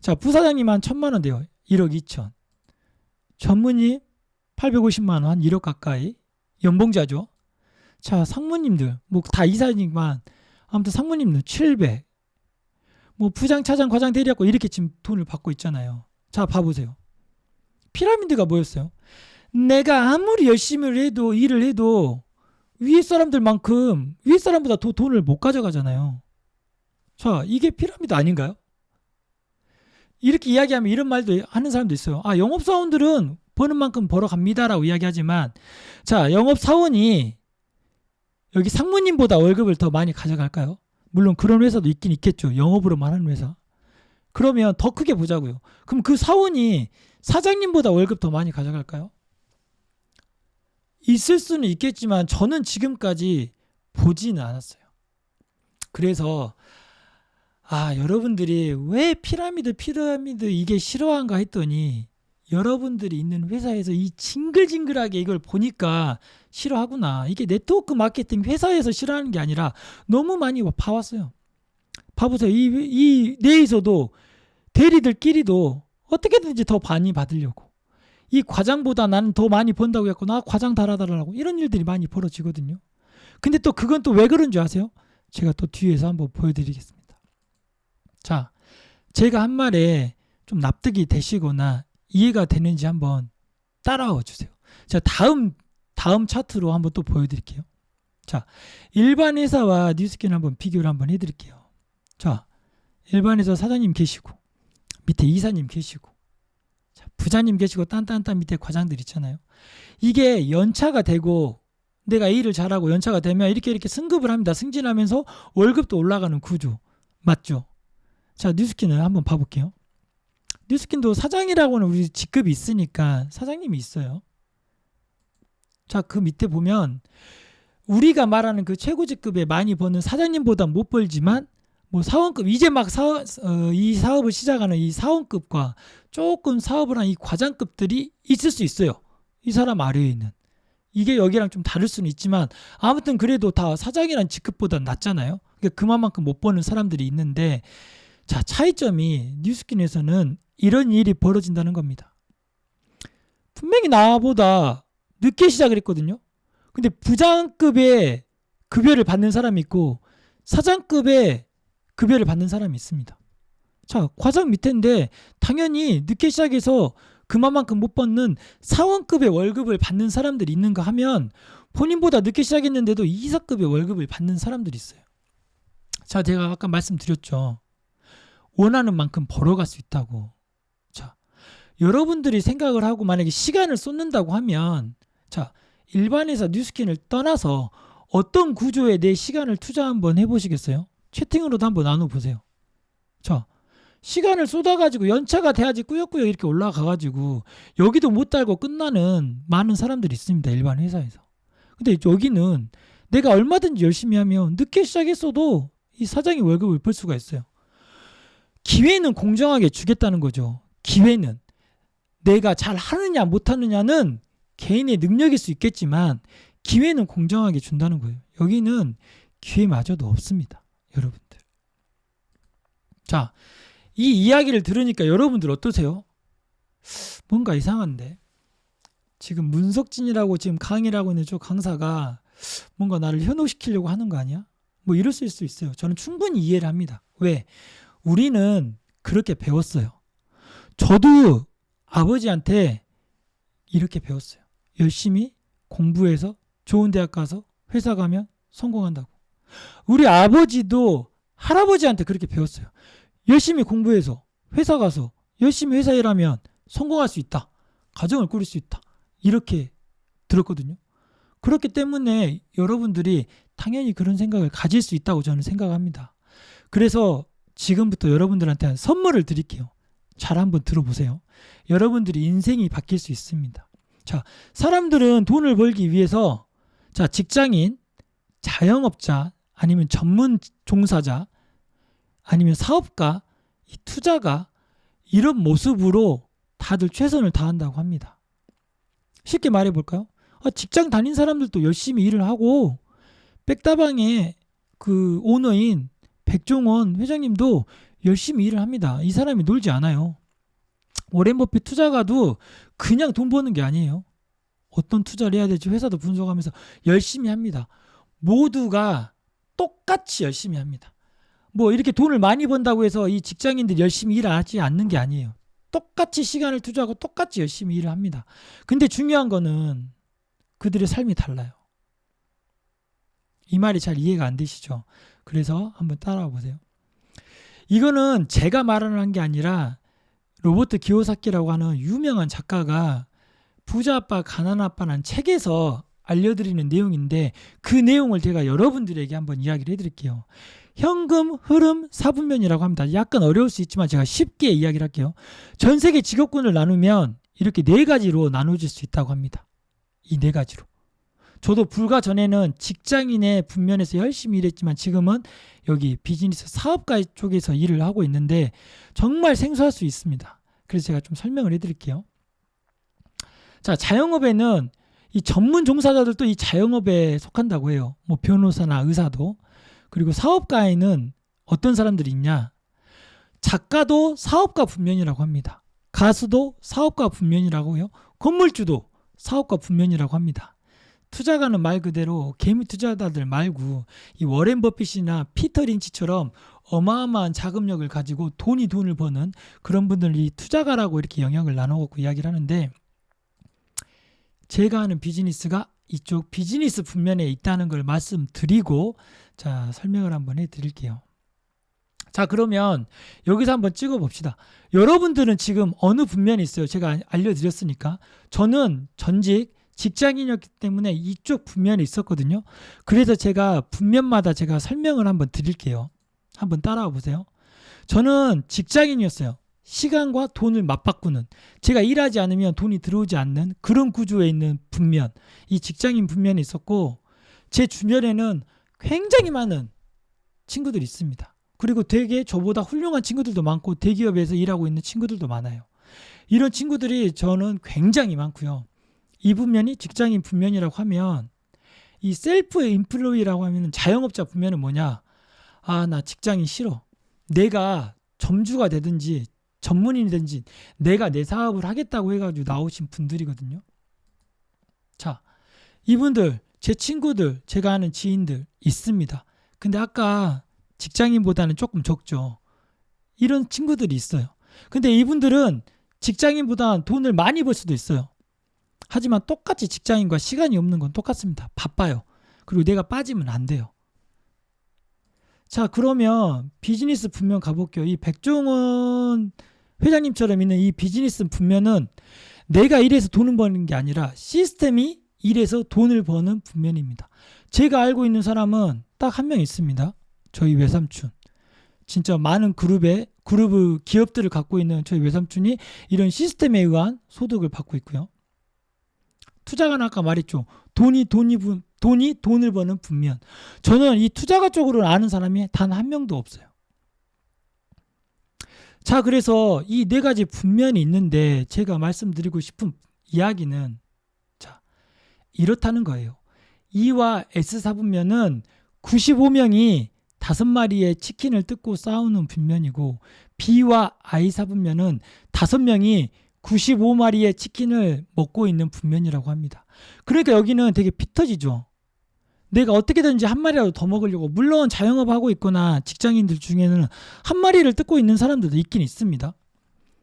자, 부사장님 한 1,000만 원 돼요. 1억 2천. 전무님 850만 원, 한 1억 가까이. 연봉자죠. 자, 상무님들 뭐 다 이사님만, 아무튼 상무님들 700. 뭐 부장, 차장, 과장, 대리하고 이렇게 지금 돈을 받고 있잖아요. 자, 봐보세요. 피라미드가 뭐였어요? 내가 아무리 열심히 해도, 일을 해도 위에 사람들만큼 위에 사람보다 더 돈을 못 가져가잖아요. 자, 이게 피라미드 아닌가요? 이렇게 이야기하면 이런 말도 하는 사람도 있어요. 영업사원들은 버는 만큼 벌어갑니다라고 이야기하지만, 자, 영업사원이 여기 상무님보다 월급을 더 많이 가져갈까요? 물론 그런 회사도 있긴 있겠죠. 영업으로만 하는 회사. 그러면 더 크게 보자고요. 그럼 그 사원이 사장님보다 월급 더 많이 가져갈까요? 있을 수는 있겠지만 저는 지금까지 보지는 않았어요. 그래서 여러분들이 왜 피라미드 이게 싫어한가 했더니, 여러분들이 있는 회사에서 이 징글징글하게 이걸 보니까 싫어하구나. 이게 네트워크 마케팅 회사에서 싫어하는 게 아니라 너무 많이 봐왔어요. 봐보세요. 이 내에서도 대리들끼리도 어떻게든지 더 많이 받으려고, 이 과장보다 나는 더 많이 번다고 했고 나 과장 달아달라고, 이런 일들이 많이 벌어지거든요. 근데 또 그건 또 왜 그런 줄 아세요? 제가 또 뒤에서 한번 보여드리겠습니다. 자, 제가 한 말에 좀 납득이 되시거나 이해가 되는지 한번 따라와 주세요. 자, 다음 차트로 한번 또 보여드릴게요. 자, 일반 회사와 뉴스킨을 한번 비교를 한번 해드릴게요. 자, 일반 회사 사장님 계시고 밑에 이사님 계시고, 자, 부자님 계시고 딴딴딴 밑에 과장들 있잖아요. 이게 연차가 되고 내가 일을 잘하고 연차가 되면 이렇게 승급을 합니다. 승진하면서 월급도 올라가는 구조 맞죠? 자, 뉴스킨을 한번 봐볼게요. 뉴스킨도 사장이라고는 우리 직급이 있으니까 사장님이 있어요. 자, 그 밑에 보면 우리가 말하는 그 최고 직급에 많이 버는 사장님보다 못 벌지만 뭐 사원급 이제 막 이 사업을 시작하는 이 사원급과 조금 사업을 한 이 과장급들이 있을 수 있어요. 이 사람 아래에 있는. 이게 여기랑 좀 다를 수는 있지만 아무튼 그래도 다 사장이란 직급보다 낫잖아요. 그러니까 그만큼 못 버는 사람들이 있는데 자, 차이점이 뉴스킨에서는 이런 일이 벌어진다는 겁니다. 분명히 나보다 늦게 시작을 했거든요. 근데 부장급의 급여를 받는 사람이 있고 사장급의 급여를 받는 사람이 있습니다. 자, 과장 밑에인데 당연히 늦게 시작해서 그만큼 못 받는 사원급의 월급을 받는 사람들이 있는가 하면 본인보다 늦게 시작했는데도 이사급의 월급을 받는 사람들이 있어요. 자, 제가 아까 말씀드렸죠. 원하는 만큼 벌어갈 수 있다고. 자, 여러분들이 생각을 하고 만약에 시간을 쏟는다고 하면 자, 일반 회사 뉴스킨을 떠나서 어떤 구조에 내 시간을 투자 한번 해보시겠어요? 채팅으로도 한번 나눠보세요. 자, 시간을 쏟아가지고 연차가 돼야지 꾸역꾸역 이렇게 올라가가지고 여기도 못 달고 끝나는 많은 사람들이 있습니다. 일반 회사에서. 근데 여기는 내가 얼마든지 열심히 하면 늦게 시작했어도 이 사장이 월급을 벌 수가 있어요. 기회는 공정하게 주겠다는 거죠. 기회는. 내가 잘 하느냐 못하느냐는 개인의 능력일 수 있겠지만 기회는 공정하게 준다는 거예요. 여기는 기회마저도 없습니다. 여러분들. 자, 이 이야기를 들으니까 여러분들 어떠세요? 뭔가 이상한데. 지금 문석진이라고 지금 강의를 하고 있는 저 강사가 뭔가 나를 현혹시키려고 하는 거 아니야? 뭐 이랬을 수 있어요. 저는 충분히 이해를 합니다. 왜? 우리는 그렇게 배웠어요. 저도 아버지한테 이렇게 배웠어요. 열심히 공부해서 좋은 대학 가서 회사 가면 성공한다고. 우리 아버지도 할아버지한테 그렇게 배웠어요. 열심히 공부해서 회사 가서 열심히 회사 일하면 성공할 수 있다. 가정을 꾸릴 수 있다. 이렇게 들었거든요. 그렇기 때문에 여러분들이 당연히 그런 생각을 가질 수 있다고 저는 생각합니다. 그래서 지금부터 여러분들한테 선물을 드릴게요. 잘 한번 들어보세요. 여러분들이 인생이 바뀔 수 있습니다. 자, 사람들은 돈을 벌기 위해서 자, 직장인, 자영업자, 아니면 전문 종사자, 아니면 사업가, 이 투자가 이런 모습으로 다들 최선을 다한다고 합니다. 쉽게 말해볼까요? 직장 다닌 사람들도 열심히 일을 하고 백다방의 그 오너인 백종원 회장님도 열심히 일을 합니다. 이 사람이 놀지 않아요. 워렌 버핏 투자가도 그냥 돈 버는 게 아니에요. 어떤 투자를 해야 될지 회사도 분석하면서 열심히 합니다. 모두가 똑같이 열심히 합니다. 뭐 이렇게 돈을 많이 번다고 해서 이 직장인들이 열심히 일하지 않는 게 아니에요. 똑같이 시간을 투자하고 똑같이 열심히 일을 합니다. 근데 중요한 거는 그들의 삶이 달라요. 이 말이 잘 이해가 안 되시죠? 그래서 한번 따라와 보세요. 이거는 제가 말하는 게 아니라 로버트 기요사키라고 하는 유명한 작가가 부자 아빠 가난 아빠라는 책에서 알려드리는 내용인데 그 내용을 제가 여러분들에게 한번 이야기를 해드릴게요. 현금 흐름 4분면이라고 합니다. 약간 어려울 수 있지만 제가 쉽게 이야기를 할게요. 전 세계 직업군을 나누면 이렇게 4가지로 나눠질 수 있다고 합니다. 이 4가지로. 저도 불과 전에는 직장인의 분면에서 열심히 일했지만 지금은 여기 비즈니스 사업가 쪽에서 일을 하고 있는데 정말 생소할 수 있습니다. 그래서 제가 좀 설명을 해드릴게요. 자, 자영업에는 이 전문 종사자들도 이 자영업에 속한다고 해요. 뭐 변호사나 의사도. 그리고 사업가에는 어떤 사람들이 있냐? 작가도 사업가 분면이라고 합니다. 가수도 사업가 분면이라고 해요. 건물주도 사업가 분면이라고 합니다. 투자가는 말 그대로 개미 투자자들 말고 이 워렌 버핏이나 피터 린치처럼 어마어마한 자금력을 가지고 돈을 버는 그런 분들이 투자가라고 이렇게 영역을 나눠갖고 이야기를 하는데 제가 하는 비즈니스가 이쪽 비즈니스 분면에 있다는 걸 말씀드리고 자, 설명을 한번 해드릴게요. 자, 그러면 여기서 한번 찍어봅시다. 여러분들은 지금 어느 분면에 있어요? 제가 알려드렸으니까. 저는 전직 직장인이었기 때문에 이쪽 분면에 있었거든요. 그래서 제가 분면마다 제가 설명을 한번 드릴게요. 한번 따라와 보세요. 저는 직장인이었어요. 시간과 돈을 맞바꾸는, 제가 일하지 않으면 돈이 들어오지 않는 그런 구조에 있는 분면, 이 직장인 분면이 있었고, 제 주변에는 굉장히 많은 친구들이 있습니다. 그리고 되게 저보다 훌륭한 친구들도 많고 대기업에서 일하고 있는 친구들도 많아요. 이런 친구들이 저는 굉장히 많고요. 이 분면이 직장인 분면이라고 하면, 이 셀프 인플로이라고 하면 자영업자 분면은 뭐냐? 아, 나 직장인 싫어. 내가 점주가 되든지 전문인이 되든지 내가 내 사업을 하겠다고 해가지고 나오신 분들이거든요. 자, 이분들, 제 친구들, 제가 아는 지인들 있습니다. 근데 아까 직장인보다는 조금 적죠. 이런 친구들이 있어요. 근데 이분들은 직장인보다 돈을 많이 벌 수도 있어요. 하지만 똑같이 직장인과 시간이 없는 건 똑같습니다. 바빠요. 그리고 내가 빠지면 안 돼요. 자, 그러면 비즈니스 분면 가볼게요. 이 백종원 회장님처럼 있는 이 비즈니스 분면은 내가 일해서 돈을 버는 게 아니라 시스템이 일해서 돈을 버는 분면입니다. 제가 알고 있는 사람은 딱 한 명 있습니다. 저희 외삼촌. 진짜 많은 그룹 기업들을 갖고 있는 저희 외삼촌이 이런 시스템에 의한 소득을 받고 있고요. 투자가는 아까 말했죠. 돈이 돈을 버는 분면. 저는 이 투자가 쪽으로 아는 사람이 단 한 명도 없어요. 자, 그래서 이 네 가지 분면이 있는데 제가 말씀드리고 싶은 이야기는 자, 이렇다는 거예요. E와 S4분면은 95명이 5마리의 치킨을 뜯고 싸우는 분면이고, B와 I4분면은 5명이 95마리의 치킨을 먹고 있는 분면이라고 합니다. 그러니까 여기는 되게 피 터지죠. 내가 어떻게든지 한 마리라도 더 먹으려고, 물론 자영업하고 있거나 직장인들 중에는 한 마리를 뜯고 있는 사람들도 있긴 있습니다.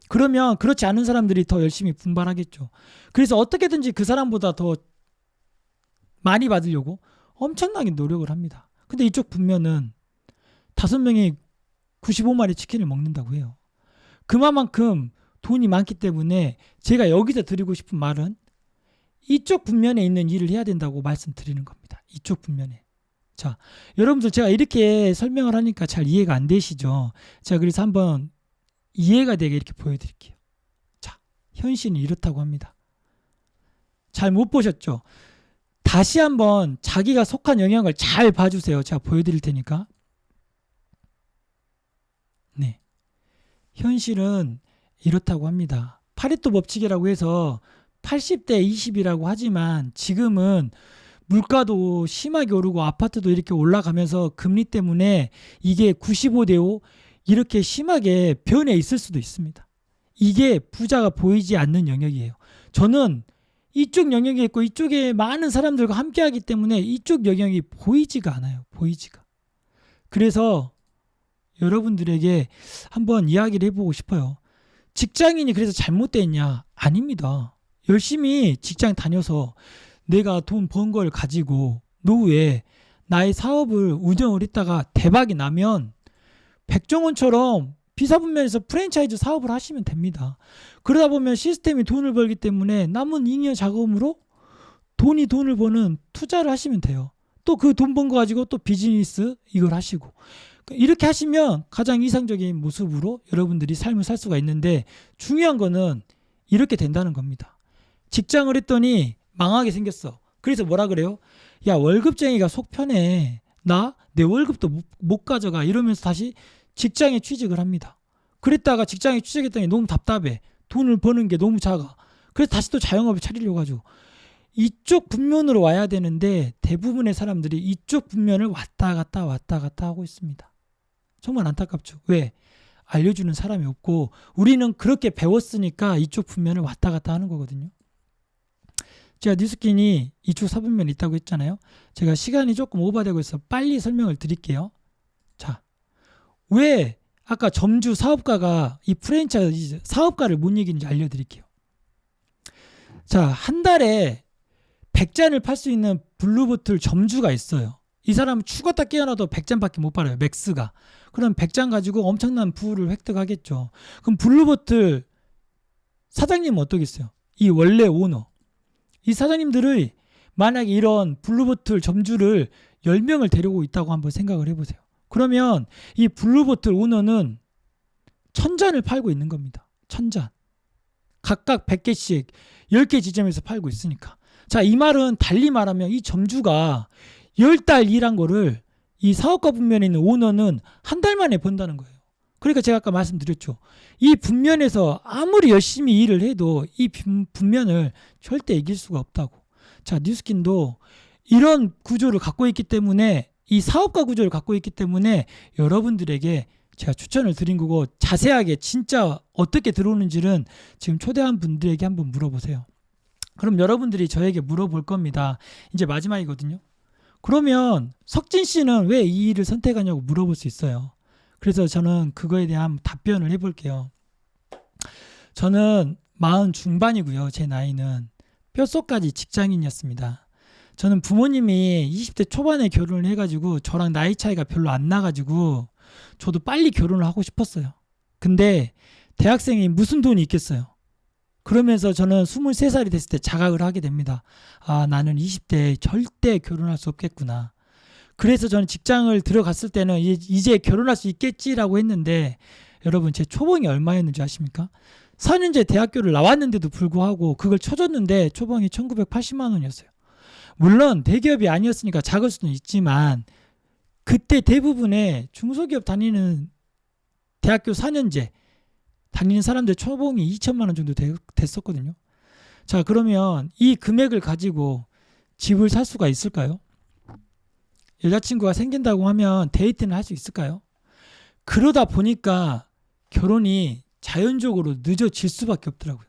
그러면 그렇지 않은 사람들이 더 열심히 분발하겠죠. 그래서 어떻게든지 그 사람보다 더 많이 받으려고 엄청나게 노력을 합니다. 근데 이쪽 분면은 5명이 95마리 치킨을 먹는다고 해요. 그만큼 돈이 많기 때문에 제가 여기서 드리고 싶은 말은 이쪽 분면에 있는 일을 해야 된다고 말씀드리는 겁니다. 이쪽 분면에. 자, 여러분들 제가 이렇게 설명을 하니까 잘 이해가 안 되시죠? 자, 그래서 한번 이해가 되게 이렇게 보여드릴게요. 자, 현실은 이렇다고 합니다. 잘 못 보셨죠? 다시 한번 자기가 속한 영역을 잘 봐주세요. 제가 보여드릴 테니까. 네, 현실은 이렇다고 합니다. 파레토 법칙이라고 해서 80대 20이라고 하지만 지금은 물가도 심하게 오르고 아파트도 이렇게 올라가면서 금리 때문에 이게 95대 5 이렇게 심하게 변해 있을 수도 있습니다. 이게 부자가 보이지 않는 영역이에요. 저는 이쪽 영역에 있고 이쪽에 많은 사람들과 함께하기 때문에 이쪽 영역이 보이지가 않아요. 보이지가. 그래서 여러분들에게 한번 이야기를 해보고 싶어요. 직장인이 그래서 잘못됐냐? 아닙니다. 열심히 직장 다녀서 내가 돈 번 걸 가지고 노후에 나의 사업을 운영을 했다가 대박이 나면 백종원처럼 비사분면에서 프랜차이즈 사업을 하시면 됩니다. 그러다 보면 시스템이 돈을 벌기 때문에 남은 잉여 자금으로 돈을 버는 투자를 하시면 돼요. 또 그 돈 번 거 가지고 또 비즈니스 이걸 하시고, 이렇게 하시면 가장 이상적인 모습으로 여러분들이 삶을 살 수가 있는데, 중요한 거는 이렇게 된다는 겁니다. 직장을 했더니 망하게 생겼어. 그래서 뭐라 그래요? 야, 월급쟁이가 속 편해. 나 내 월급도 못 가져가. 이러면서 다시 직장에 취직을 합니다. 그랬다가 직장에 취직했더니 너무 답답해. 돈을 버는 게 너무 작아. 그래서 다시 또 자영업을 차리려고 하죠. 이쪽 분면으로 와야 되는데 대부분의 사람들이 이쪽 분면을 왔다 갔다 하고 있습니다. 정말 안타깝죠. 왜? 알려주는 사람이 없고 우리는 그렇게 배웠으니까 이쪽 분면을 왔다 갔다 하는 거거든요. 제가 뉴스킨이 이쪽 사분면이 있다고 했잖아요. 제가 시간이 조금 오버되고 있어서 빨리 설명을 드릴게요. 자, 왜 아까 점주 사업가가 이 프랜차이즈 사업가를 못 이기는지 알려드릴게요. 자, 한 달에 100잔을 팔 수 있는 블루보틀 점주가 있어요. 이 사람은 죽었다 깨어나도 100잔밖에 못 팔아요. 맥스가. 그럼 100잔 가지고 엄청난 부를 획득하겠죠. 그럼 블루보틀 사장님은 어떠겠어요? 이 원래 오너. 이 사장님들의 만약에 이런 블루보틀 점주를 10명을 데리고 있다고 한번 생각을 해보세요. 그러면 이 블루보틀 오너는 1000잔을 팔고 있는 겁니다. 1000잔. 각각 100개씩 10개 지점에서 팔고 있으니까. 자, 이 말은 달리 말하면 이 점주가 10달 일한 거를 이 사업가 분면에 있는 오너는 한 달 만에 번다는 거예요. 그러니까 제가 아까 말씀드렸죠. 이 분면에서 아무리 열심히 일을 해도 이 분면을 절대 이길 수가 없다고. 자, 뉴스킨도 이런 구조를 갖고 있기 때문에, 이 사업가 구조를 갖고 있기 때문에 여러분들에게 제가 추천을 드린 거고, 자세하게 진짜 어떻게 들어오는지는 지금 초대한 분들에게 한번 물어보세요. 그럼 여러분들이 저에게 물어볼 겁니다. 이제 마지막이거든요. 그러면 석진 씨는 왜 이 일을 선택하냐고 물어볼 수 있어요. 그래서 저는 그거에 대한 답변을 해볼게요. 저는 40 중반이고요. 제 나이는 뼛속까지 직장인이었습니다. 저는 부모님이 20대 초반에 결혼을 해가지고 저랑 나이 차이가 별로 안 나가지고 저도 빨리 결혼을 하고 싶었어요. 근데 대학생이 무슨 돈이 있겠어요. 그러면서 저는 23살이 됐을 때 자각을 하게 됩니다. 아, 나는 20대에 절대 결혼할 수 없겠구나. 그래서 저는 직장을 들어갔을 때는 이제 결혼할 수 있겠지라고 했는데, 여러분 제 초봉이 얼마였는지 아십니까? 4년제 대학교를 나왔는데도 불구하고 그걸 쳐줬는데 초봉이 1980만 원이었어요. 물론 대기업이 아니었으니까 작을 수는 있지만 그때 대부분의 중소기업 다니는 대학교 4년제 다니는 사람들 초봉이 2천만 원 정도 됐었거든요. 자, 그러면 이 금액을 가지고 집을 살 수가 있을까요? 여자친구가 생긴다고 하면 데이트는 할 수 있을까요? 그러다 보니까 결혼이 자연적으로 늦어질 수밖에 없더라고요.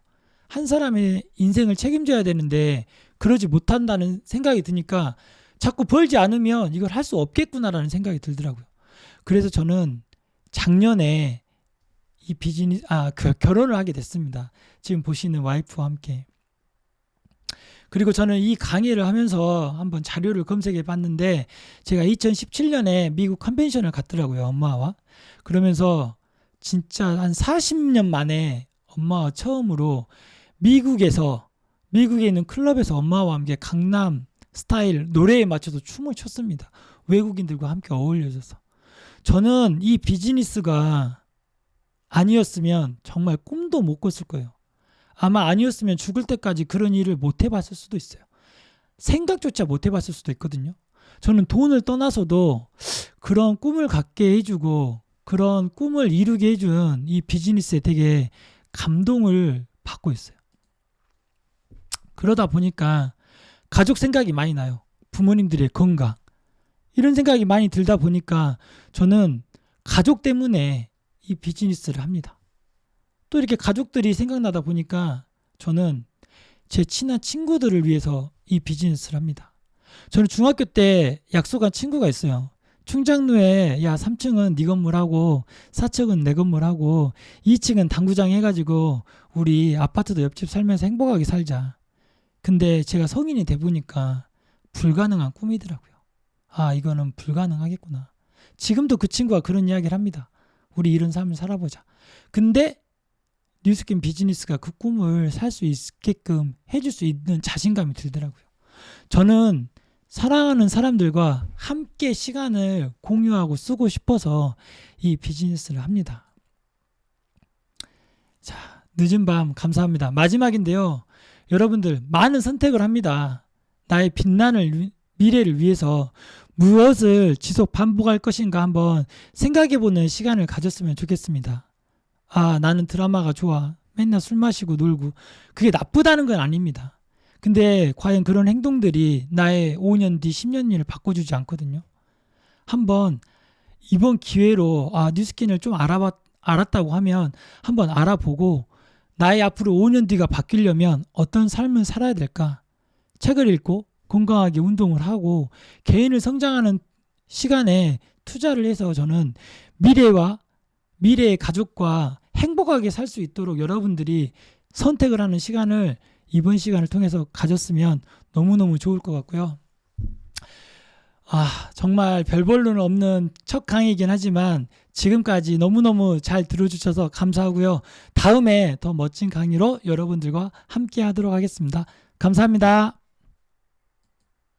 한 사람의 인생을 책임져야 되는데 그러지 못한다는 생각이 드니까 자꾸 벌지 않으면 이걸 할 수 없겠구나라는 생각이 들더라고요. 그래서 저는 작년에 이 결혼을 하게 됐습니다. 지금 보시는 와이프와 함께. 그리고 저는 이 강의를 하면서 한번 자료를 검색해 봤는데, 제가 2017년에 미국 컨벤션을 갔더라고요, 엄마와. 그러면서 진짜 한 40년 만에 엄마와 처음으로 미국에 있는 클럽에서 엄마와 함께 강남 스타일 노래에 맞춰서 춤을 췄습니다. 외국인들과 함께 어울려져서. 저는 이 비즈니스가 아니었으면 정말 꿈도 못 꿨을 거예요. 아마 아니었으면 죽을 때까지 그런 일을 못 해봤을 수도 있어요. 생각조차 못 해봤을 수도 있거든요. 저는 돈을 떠나서도 그런 꿈을 갖게 해주고 그런 꿈을 이루게 해준 이 비즈니스에 되게 감동을 받고 있어요. 그러다 보니까 가족 생각이 많이 나요. 부모님들의 건강. 이런 생각이 많이 들다 보니까 저는 가족 때문에 이 비즈니스를 합니다. 또 이렇게 가족들이 생각나다 보니까 저는 제 친한 친구들을 위해서 이 비즈니스를 합니다. 저는 중학교 때 약속한 친구가 있어요. 충장로에 야 3층은 네 건물하고 4층은 내 건물하고 2층은 당구장 해가지고 우리 아파트도 옆집 살면서 행복하게 살자. 근데 제가 성인이 돼 보니까 불가능한 꿈이더라고요. 아, 이거는 불가능하겠구나. 지금도 그 친구가 그런 이야기를 합니다. 우리 이런 삶을 살아보자. 근데 뉴스킨 비즈니스가 그 꿈을 살 수 있게끔 해줄 수 있는 자신감이 들더라고요. 저는 사랑하는 사람들과 함께 시간을 공유하고 쓰고 싶어서 이 비즈니스를 합니다. 자, 늦은 밤 감사합니다. 마지막인데요. 여러분들 많은 선택을 합니다. 나의 빛나는 미래를 위해서 무엇을 지속 반복할 것인가 한번 생각해보는 시간을 가졌으면 좋겠습니다. 아, 나는 드라마가 좋아. 맨날 술 마시고 놀고. 그게 나쁘다는 건 아닙니다. 근데 과연 그런 행동들이 나의 5년 뒤 10년 뒤를 바꿔주지 않거든요. 한번 이번 기회로 뉴스킨을 좀 알았다고 하면 한번 알아보고 나의 앞으로 5년 뒤가 바뀌려면 어떤 삶을 살아야 될까? 책을 읽고 건강하게 운동을 하고 개인을 성장하는 시간에 투자를 해서 저는 미래의 가족과 행복하게 살 수 있도록 여러분들이 선택을 하는 시간을 이번 시간을 통해서 가졌으면 너무너무 좋을 것 같고요. 정말 별 볼일은 없는 첫 강의이긴 하지만 지금까지 너무너무 잘 들어주셔서 감사하고요. 다음에 더 멋진 강의로 여러분들과 함께 하도록 하겠습니다. 감사합니다.